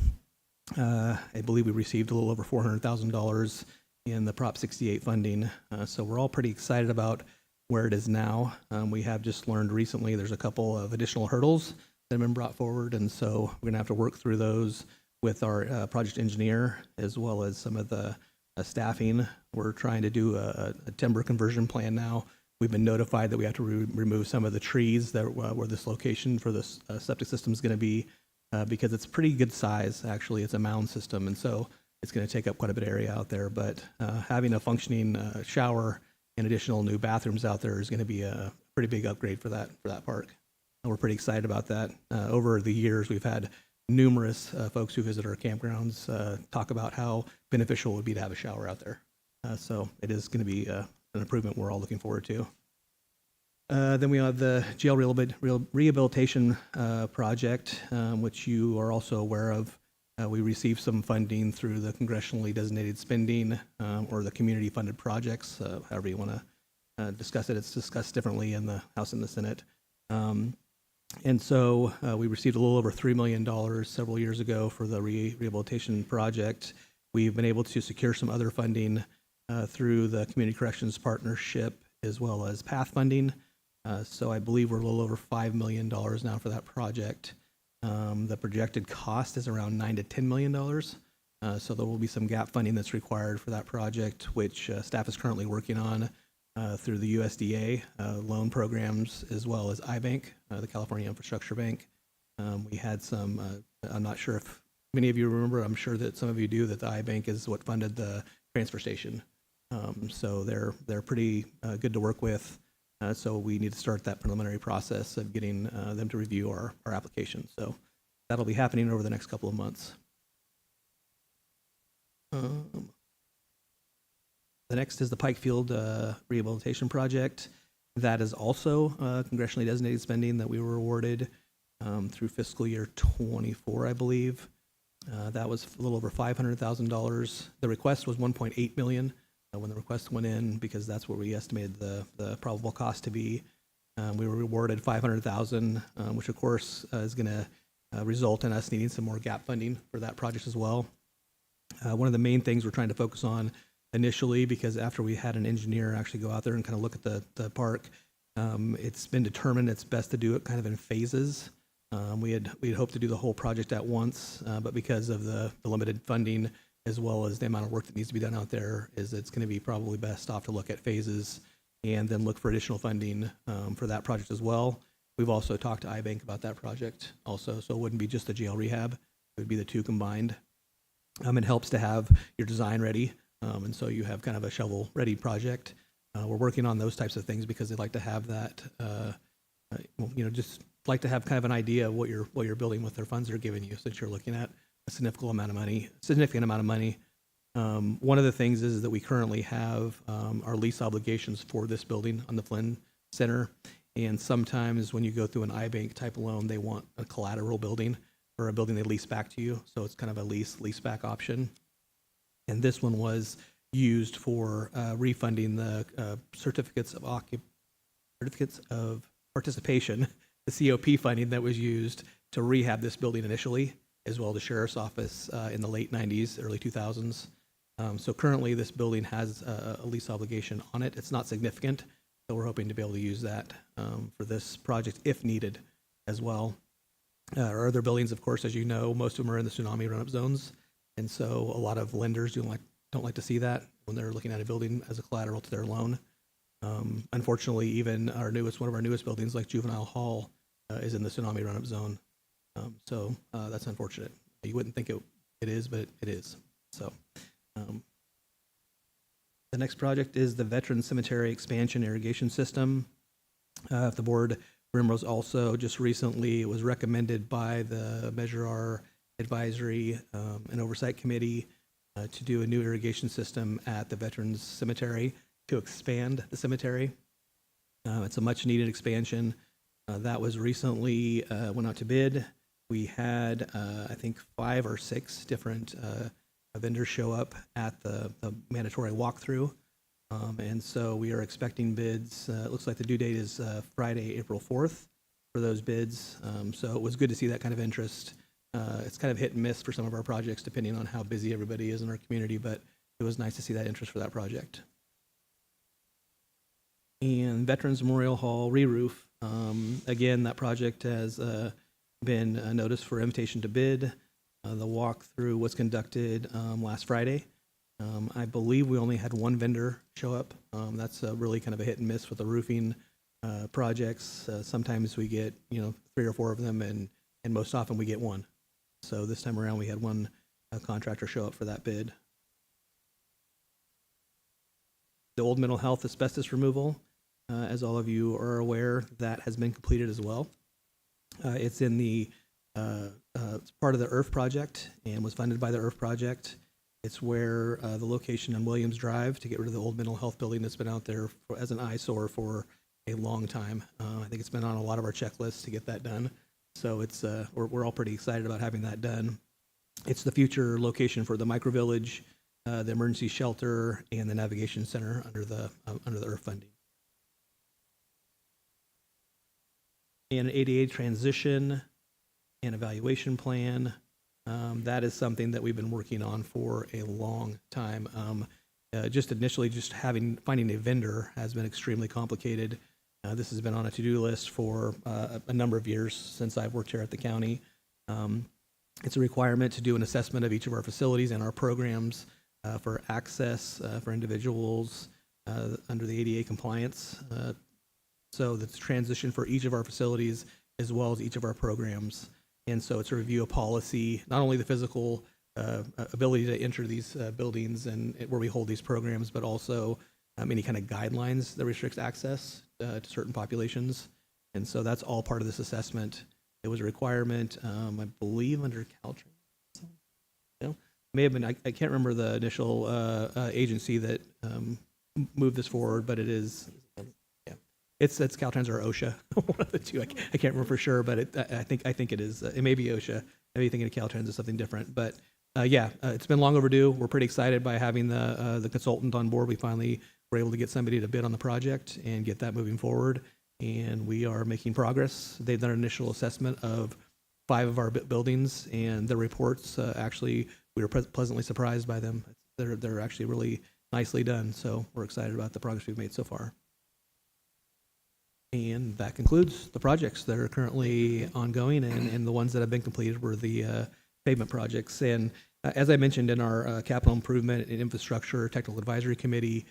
I believe we received a little over $400,000 in the Prop 68 funding. So we're all pretty excited about where it is now. We have just learned recently there's a couple of additional hurdles that have been brought forward, and so we're going to have to work through those with our project engineer as well as some of the staffing. We're trying to do a timber conversion plan now. We've been notified that we have to remove some of the trees that where this location for this septic system is going to be, because it's pretty good size. Actually, it's a mound system, and so it's going to take up quite a bit of area out there. But having a functioning shower and additional new bathrooms out there is going to be a pretty big upgrade for that park. And we're pretty excited about that. Over the years, we've had numerous folks who visit our campgrounds talk about how beneficial it would be to have a shower out there. So it is going to be an improvement we're all looking forward to. Then we have the jail rehabilitation project, which you are also aware of. We received some funding through the congressionally designated spending or the community funded projects, however you want to discuss it. It's discussed differently in the House and the Senate. And so we received a little over $3 million several years ago for the rehabilitation project. We've been able to secure some other funding through the Community Corrections Partnership as well as PATH funding. So I believe we're a little over $5 million now for that project. The projected cost is around $9 to $10 million. So there will be some gap funding that's required for that project, which staff is currently working on through the USDA loan programs as well as iBank, the California Infrastructure Bank. We had some, I'm not sure if many of you remember, I'm sure that some of you do, that the iBank is what funded the transfer station. So they're pretty good to work with. So we need to start that preliminary process of getting them to review our application. So that'll be happening over the next couple of months. The next is the Pikefield Rehabilitation Project. That is also congressionally designated spending that we were awarded through fiscal year 24, I believe. That was a little over $500,000. The request was $1.8 million when the request went in, because that's what we estimated the probable cost to be. We were awarded $500,000, which of course is going to result in us needing some more gap funding for that project as well. One of the main things we're trying to focus on initially, because after we had an engineer actually go out there and kind of look at the park, it's been determined it's best to do it kind of in phases. We had hoped to do the whole project at once, but because of the limited funding as well as the amount of work that needs to be done out there, it's going to be probably best off to look at phases and then look for additional funding for that project as well. We've also talked to iBank about that project also, so it wouldn't be just the jail rehab, it would be the two combined. It helps to have your design ready, and so you have kind of a shovel-ready project. We're working on those types of things because they'd like to have that, just like to have kind of an idea of what you're building with their funds they're giving you, since you're looking at a significant amount of money. One of the things is that we currently have our lease obligations for this building on the Flynn Center, and sometimes when you go through an iBank type loan, they want a collateral building or a building they lease back to you, so it's kind of a lease back option. And this one was used for refunding the certificates of participation, the COP funding that was used to rehab this building initially, as well as the sheriff's office in the late 90s, early 2000s. So currently this building has a lease obligation on it. It's not significant, so we're hoping to be able to use that for this project if needed as well. Our other buildings, of course, as you know, most of them are in the tsunami run-up zones, and so a lot of lenders don't like to see that when they're looking at a building as a collateral to their loan. Unfortunately, even one of our newest buildings, like Juvenile Hall, is in the tsunami run-up zone. So that's unfortunate. You wouldn't think it is, but it is. So the next project is the Veteran Cemetery Expansion Irrigation System. If the board remembers also, just recently, it was recommended by the Measure R Advisory and Oversight Committee to do a new irrigation system at the Veterans Cemetery to expand the cemetery. It's a much-needed expansion. That was recently went out to bid. We had, I think, 5 or 6 different vendors show up at the mandatory walkthrough. And so we are expecting bids. It looks like the due date is Friday, April 4th for those bids. So it was good to see that kind of interest. It's kind of hit and miss for some of our projects, depending on how busy everybody is in our community, but it was nice to see that interest for that project. And Veterans Memorial Hall re-roof. Again, that project has been noticed for invitation to bid. The walkthrough was conducted last Friday. I believe we only had 1 vendor show up. That's really kind of a hit and miss with the roofing projects. Sometimes we get 3 or 4 of them, and most often we get 1. So this time around we had 1 contractor show up for that bid. The Old Mental Health asbestos removal, as all of you are aware, that has been completed as well. It's in the it's part of the IRF project and was funded by the IRF project. It's where the location on Williams Drive to get rid of the old mental health building that's been out there as an eyesore for a long time. I think it's been on a lot of our checklists to get that done. So it's we're all pretty excited about having that done. It's the future location for the microvillage, the emergency shelter, and the navigation center under the IRF funding. And an ADA transition and evaluation plan. That is something that we've been working on for a long time. Just initially, finding a vendor has been extremely complicated. This has been on a to-do list for a number of years since I've worked here at the county. It's a requirement to do an assessment of each of our facilities and our programs for access for individuals under the ADA compliance. So the transition for each of our facilities as well as each of our programs. And so it's a review of policy, not only the physical ability to enter these buildings and where we hold these programs, but also any kind of guidelines that restricts access to certain populations. And so that's all part of this assessment. It was a requirement, I believe, under Caltrans. May have been, I can't remember the initial agency that moved this forward, but it is, it's Caltrans or OSHA, one of the two. I can't remember for sure, but I think it is. It may be OSHA. Maybe thinking of Caltrans is something different. But it's been long overdue. We're pretty excited by having the consultant on board. We finally were able to get somebody to bid on the project and get that moving forward. And we are making progress. They've done an initial assessment of 5 of our buildings, and the reports actually we were pleasantly surprised by them. They're actually really nicely done. So we're excited about the progress we've made so far. And that concludes the projects that are currently ongoing, and the ones that have been completed were the pavement projects. And as I mentioned in our capital improvement and infrastructure technical advisory committee,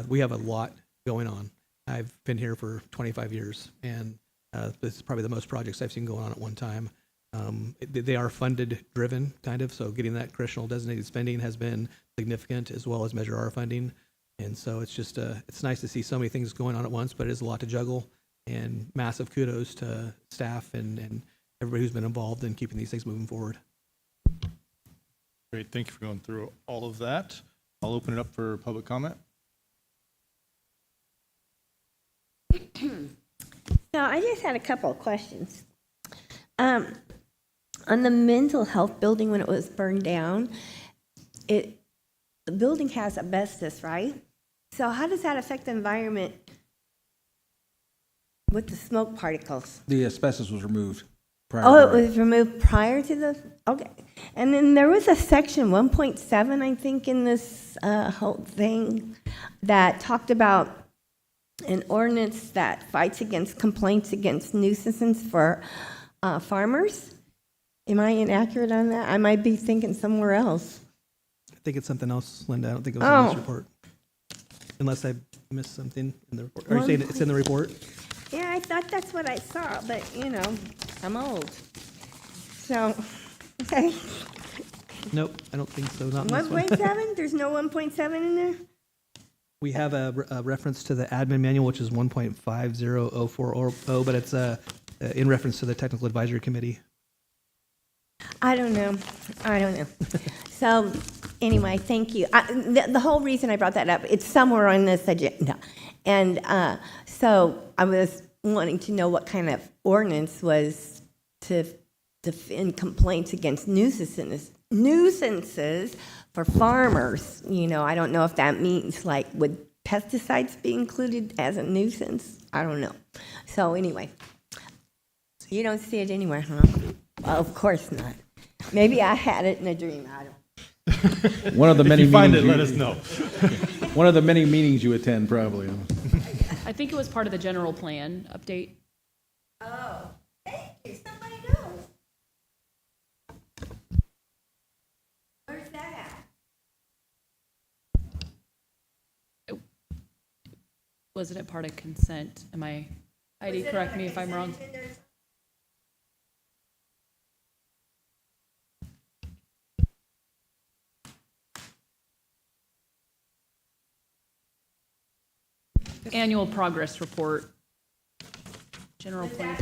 we have a lot going on. I've been here for 25 years, and this is probably the most projects I've seen going on at one time. They are funded driven, kind of, so getting that congressional designated spending has been significant, as well as Measure R funding. And so it's just, it's nice to see so many things going on at once, but it is a lot to juggle. And massive kudos to staff and everybody who's been involved in keeping these things moving forward. Great, thank you for going through all of that. I'll open it up for public comment. So I just had a couple of questions. On the mental health building, when it was burned down, the building has asbestos, right? So how does that affect the environment with the smoke particles? The asbestos was removed prior. Oh, to it was removed prior to the, okay. And then there was a section 1.7, I think, in this whole thing that talked about an ordinance that fights against complaints against nuisances for farmers. Am I inaccurate on that? I might be thinking somewhere else. I think it's something else, Linda. I don't think it was in this report. Unless I missed something in the report. Are you saying it's in the report? Yeah, I thought that's what I saw, but, I'm old. So, okay. Nope, I don't think so. Not in this one. 1.7? There's no 1.7 in there? We have a reference to the admin manual, which is 1.500400, but it's in reference to the technical advisory committee. I don't know. So, anyway, thank you. The whole reason I brought that up, it's somewhere on this agenda. And so I was wanting to know what kind of ordinance was to defend complaints against nuisances for farmers. You know, I don't know if that means, like, would pesticides be included as a nuisance? I don't know. So anyway, you don't see it anywhere, huh? Well, of course not. Maybe I had it in a dream. I don't. One of the many If you find meetings it, let us know. One of the many meetings you attend, probably. I think it was part of the general plan update. Oh, thank you. Somebody knows. Where's that at? Wasn't it part of consent? Am I, Heidi, correct me if I'm wrong. Annual progress report. General plan.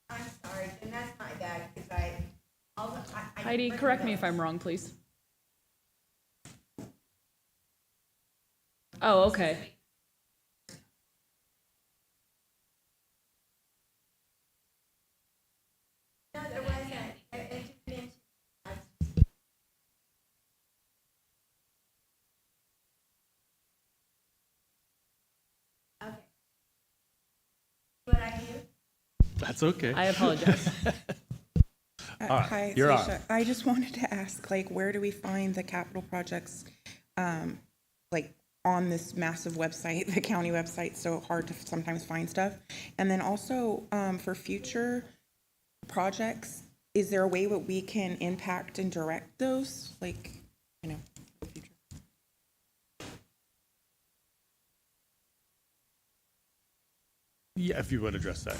I'm sorry, and that's my bad, because I Heidi, correct me if I'm wrong, please. Oh, okay. No, there wasn't. Okay. What I do? That's okay. I apologize. All right, Hi, you're Stacia. on. I just wanted to ask, like, where do we find the capital projects, like, on this massive website, the county website, so hard to sometimes find stuff? And then also, for future projects, is there a way that we can impact and direct those? Like, you know, for the future. Yeah, if you would address that,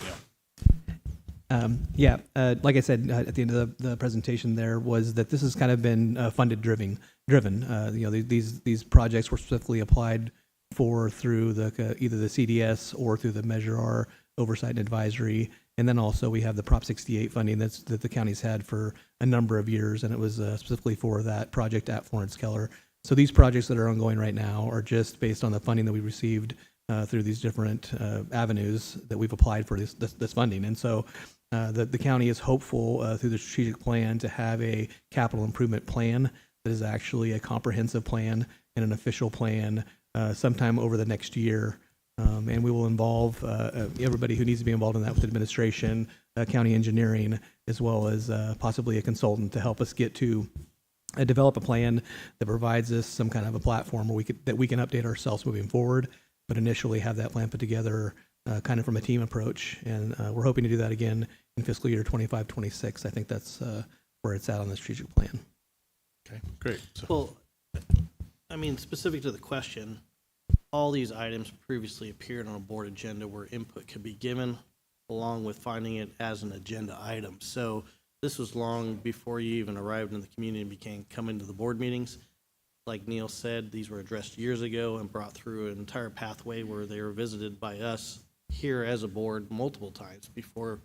yeah. Like I said at the end of the presentation, there was that this has kind of been funded driven. These projects were specifically applied for through the either the CDS or through the Measure R oversight and advisory, and then also we have the Prop 68 funding that the county's had for a number of years, and it was specifically for that project at Florence Keller. So these projects that are ongoing right now are just based on the funding that we received through these different avenues that we've applied for this funding. And so the county is hopeful through the strategic plan to have a capital improvement plan that is actually a comprehensive plan and an official plan sometime over the next year. And we will involve everybody who needs to be involved in that, with administration, county engineering, as well as possibly a consultant to help us get to develop a plan that provides us some kind of a platform where we can update ourselves moving forward, but initially have that plan put together kind of from a team approach. And we're hoping to do that again in fiscal year 25-26. I think that's where it's at on the strategic plan. Okay, great. So, Well, I mean, specific to the question, all these items previously appeared on a board agenda where input could be given, along with finding it as an agenda item. So this was long before you even arrived in the community and became coming to the board meetings. Like Neil said, these were addressed years ago and brought through an entire pathway where they were visited by us here as a board multiple times before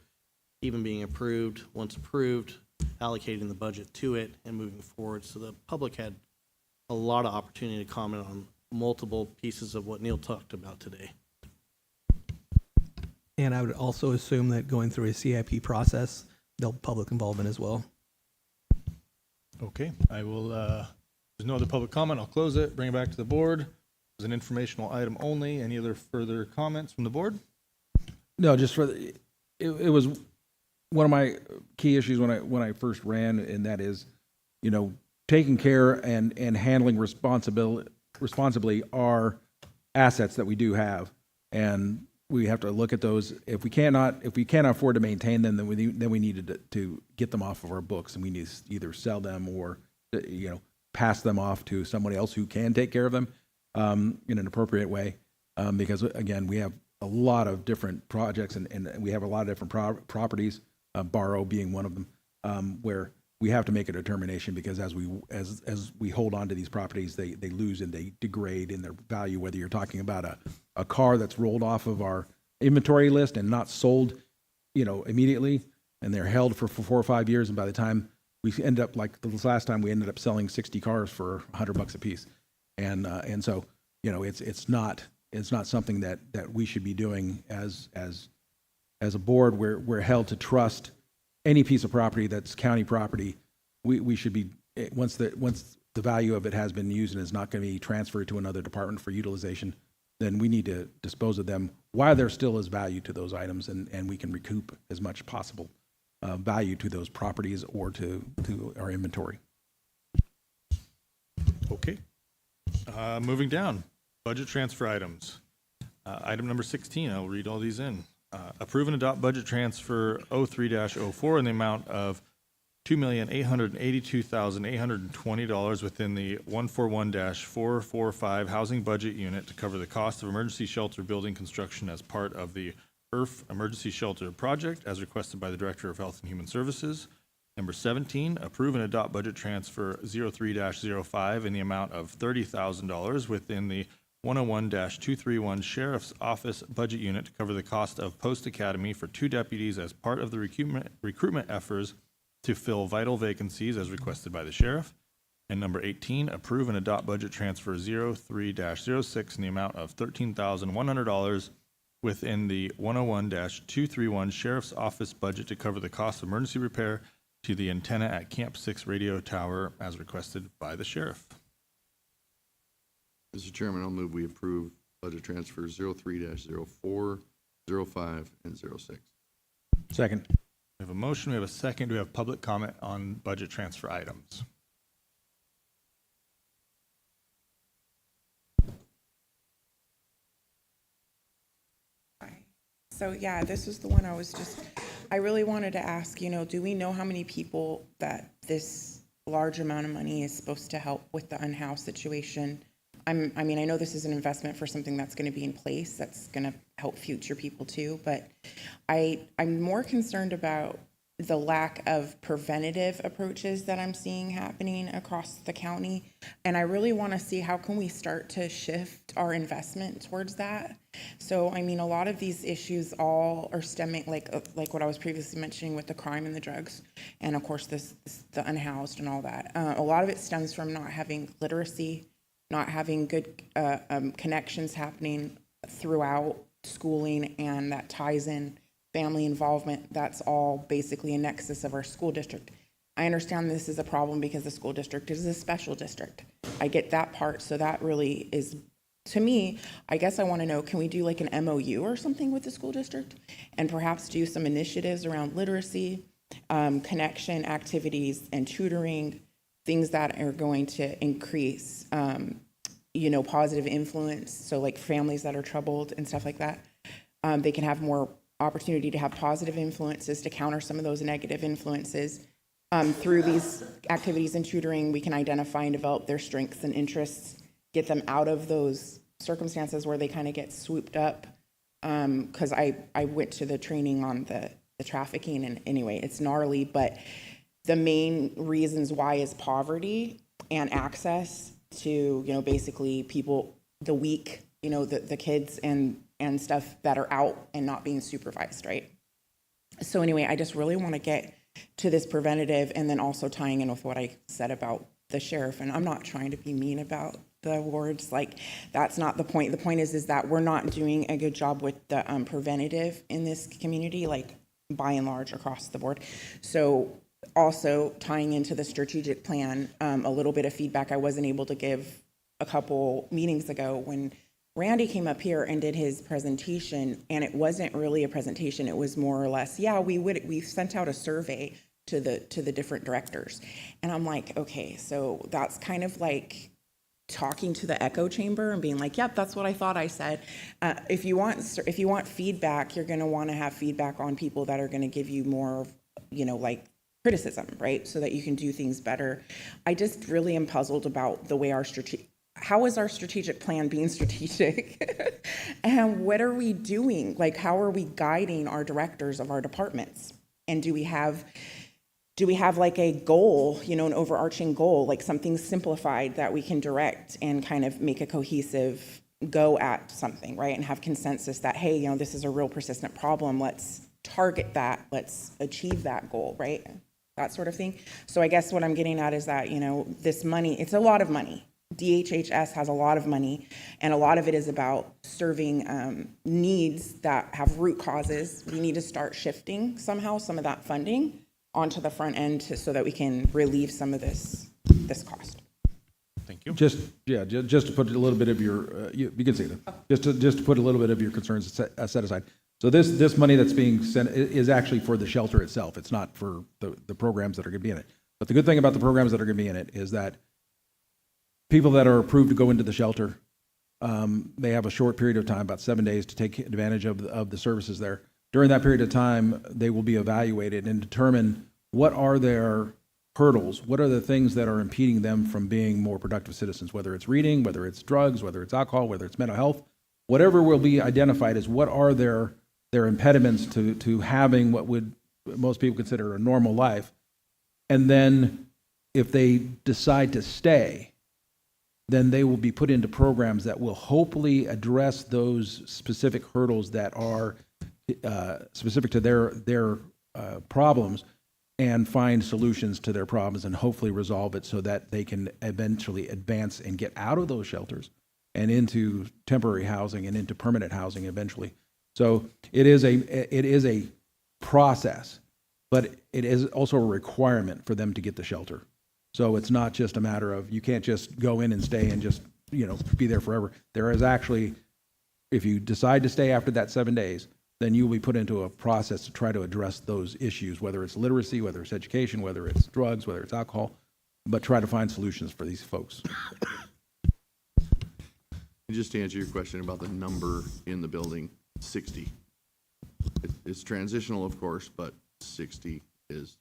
even being approved. Once approved, allocating the budget to it and moving forward. So the public had a lot of opportunity to comment on multiple pieces of what Neil talked about today. And I would also assume that going through a CIP process, there'll be public involvement as well. okay, I will, there's no other public comment. I'll close it, bring it back to the board. It was an informational item only. Any other further comments from the board? No, just for it was one of my key issues when I first ran, and that is, taking care and handling responsibly our assets that we do have, and we have to look at those. If we cannot afford to maintain them, then we needed to get them off of our books, and we need to either sell them or pass them off to somebody else who can take care of them in an appropriate way, because again, we have a lot of different projects and we have a lot of different properties, Barrow being one of them, where we have to make a determination, because as we hold on to these properties, they lose and they degrade in their value, whether you're talking about a car that's rolled off of our inventory list and not sold, immediately, and they're held for 4 or 5 years, and by the time we end up, like the last time, we ended up selling 60 cars for $100 a piece. And so, it's not something that we should be doing as a board. We're held to trust any piece of property that's county property. We should be, once the value of it has been used and is not going to be transferred to another department for utilization, then we need to dispose of them while there still is value to those items, and we can recoup as much possible value to those properties or to our inventory. Okay. Moving down, budget transfer items. Item number 16, I'll read all these in. Approve and adopt budget transfer 03-04 in the amount of $2,882,820 within the 141-445 housing budget unit to cover the cost of emergency shelter building construction as part of the IRF emergency shelter project as requested by the Director of Health and Human Services. Number 17, approve and adopt budget transfer 03-05 in the amount of $30,000 within the 101-231 Sheriff's Office budget unit to cover the cost of Post Academy for 2 deputies as part of the recruitment efforts to fill vital vacancies as requested by the Sheriff. And number 18, approve and adopt budget transfer 03-06 in the amount of $13,100 within the 101-231 Sheriff's Office budget to cover the cost of emergency repair to the antenna at Camp 6 radio tower as requested by the Sheriff. Mr. Chairman, I'll move we approve budget transfers 03-04, 05, and 06. Second. We have a motion, we have a second. Do we have public comment on budget transfer items? So yeah, this was the one I really wanted to ask, do we know how many people that this large amount of money is supposed to help with the unhoused situation? I know this is an investment for something that's going to be in place, that's going to help future people too, but I'm more concerned about the lack of preventative approaches that I'm seeing happening across the county. And I really want to see how can we start to shift our investment towards that. So, a lot of these issues all are stemming, like what I was previously mentioning with the crime and the drugs, and of course the unhoused and all that. A lot of it stems from not having literacy, not having good connections happening throughout schooling, and that ties in family involvement. That's all basically a nexus of our school district. I understand this is a problem because the school district is a special district. I get that part. So that really is, to me, I guess I want to know, can we do like an MOU or something with the school district and perhaps do some initiatives around literacy, connection activities and tutoring, things that are going to increase, positive influence. So like families that are troubled and stuff like that, they can have more opportunity to have positive influences to counter some of those negative influences. Through these activities and tutoring, we can identify and develop their strengths and interests, get them out of those circumstances where they kind of get swooped up. Because I went to the training on the trafficking, and anyway, it's gnarly, but the main reasons why is poverty and access to, basically people, the weak, the kids and stuff that are out and not being supervised, right? So anyway, I just really want to get to this preventative, and then also tying in with what I said about the sheriff. And I'm not trying to be mean about the awards, like that's not the point. The point is that we're not doing a good job with the preventative in this community, like by and large across the board. So also tying into the strategic plan, a little bit of feedback I wasn't able to give a couple meetings ago when Randy came up here and did his presentation, and it wasn't really a presentation. It was more or less, we sent out a survey to the different directors. And I'm like, okay, so that's kind of like talking to the echo chamber and being like, yep, that's what I thought I said. If you want feedback, you're going to want to have feedback on people that are going to give you more, like criticism, right? So that you can do things better. I just really am puzzled about the way how is our strategic plan being strategic? And what are we doing? Like, how are we guiding our directors of our departments? And do we have do we have like a goal, you know, an overarching goal, like something simplified that we can direct and kind of make a cohesive go at something, right? And have consensus that, hey, you know, this is a real persistent problem. Let's target that. Let's achieve that goal, right? That sort of thing. So I guess what I'm getting at is that, you know, this money, it's a lot of money. DHHS has a lot of money, and a lot of it is about serving needs that have root causes. We need to start shifting somehow some of that funding onto the front end so that we can relieve some of this cost. Thank you. Just to put a little bit of your, you can say that. Just to put a little bit of your concerns set aside. So this money that's being sent is actually for the shelter itself. It's not for the programs that are going to be in it. But the good thing about the programs that are going to be in it is that people that are approved to go into the shelter, they have a short period of time, about 7 days, to take advantage of the services there. During that period of time, they will be evaluated and determine what are their hurdles, what are the things that are impeding them from being more productive citizens, whether it's reading, whether it's drugs, whether it's alcohol, whether it's mental health, whatever will be identified as what are their impediments to having what would most people consider a normal life. And then if they decide to stay, then they will be put into programs that will hopefully address those specific hurdles that are specific to their problems, and find solutions to their problems and hopefully resolve it so that they can eventually advance and get out of those shelters and into temporary housing and into permanent housing eventually. So it is a process, but it is also a requirement for them to get the shelter. So it's not just a matter of, you can't just go in and stay and just, you know, be there forever. There is actually, if you decide to stay after that 7 days, then you will be put into a process to try to address those issues, whether it's literacy, whether it's education, whether it's drugs, whether it's alcohol, but try to find solutions for these folks. Just to answer your question about the number in the building, 60. It's transitional, of course, but 60 is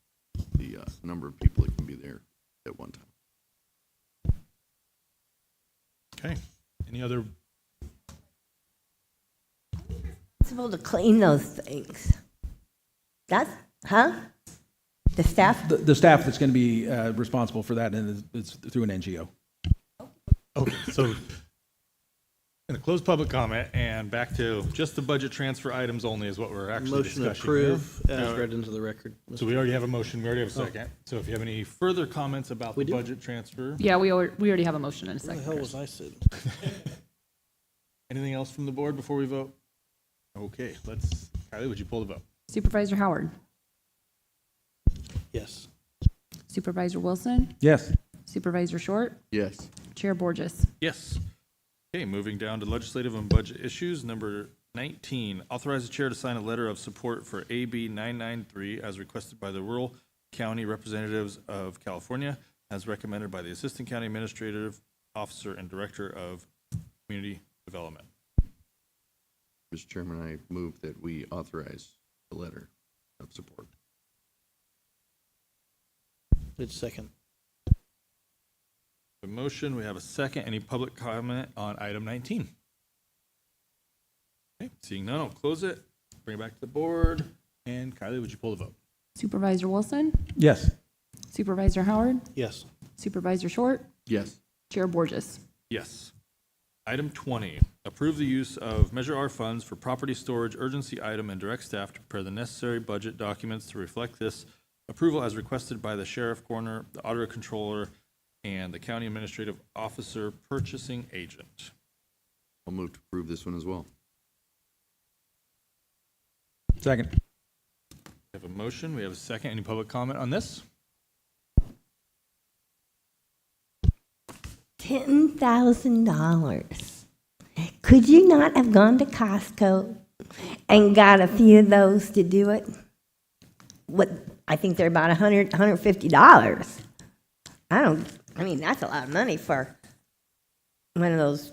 the number of people that can be there at one time. Okay. Any other? Responsible to clean those things. The staff? The staff that's going to be responsible for that, and it's through an NGO. Okay, so going to close public comment and back to just the budget transfer items only is what we're actually Motion to discussing here. approve as read into the record. So we already have a motion, we already have a second. So if you have any further comments about the do? budget transfer, Yeah, we already have a motion and a Where the second. hell was I sitting? anything else from the board before we vote? Okay, Kylie, would you pull the vote? Supervisor Howard, Yes. Supervisor Wilson, Yes. Supervisor Short, Yes. Chair Borges. Yes. Okay, moving down to legislative and budget issues. Number 19, authorize the chair to sign a letter of support for AB 993 as requested by the Rural County Representatives of California, as recommended by the Assistant County Administrative Officer and Director of Community Development. Mr. Chairman, I move that we authorize the letter of support. It's second. The motion, we have a second. Any public comment on item 19? Okay, seeing none, I'll close it, bring it back to the board. And Kylie, would you pull the vote? Supervisor Wilson, Yes. Supervisor Howard, Yes. Supervisor Short, Yes. Chair Borges. Yes. Item 20, approve the use of Measure R funds for property storage, urgency item, and direct staff to prepare the necessary budget documents to reflect this approval as requested by the sheriff, coroner, the auditor controller, and the county administrative officer purchasing agent. I'll move to approve this one as well. Second. We have a motion, we have a second. Any public comment on this? $10,000. Could you not have gone to Costco and got a few of those to do it? I think they're about $150. I mean, that's a lot of money for one of those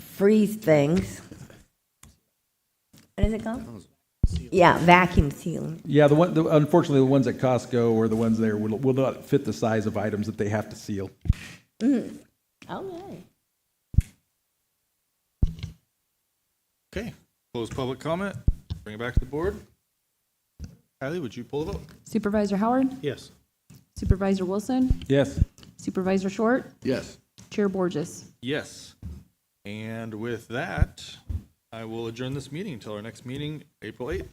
freeze things. What is it called? Yeah, vacuum sealing. Yeah, unfortunately, the ones at Costco or the ones there will not fit the size of items that they have to seal. Okay. Okay, close public comment, bring it back to the board. Kylie, would you pull the vote? Supervisor Howard, Yes. Supervisor Wilson, Yes. Supervisor Short, Yes. Chair Borges. Yes. And with that, I will adjourn this meeting until our next meeting, April 8th.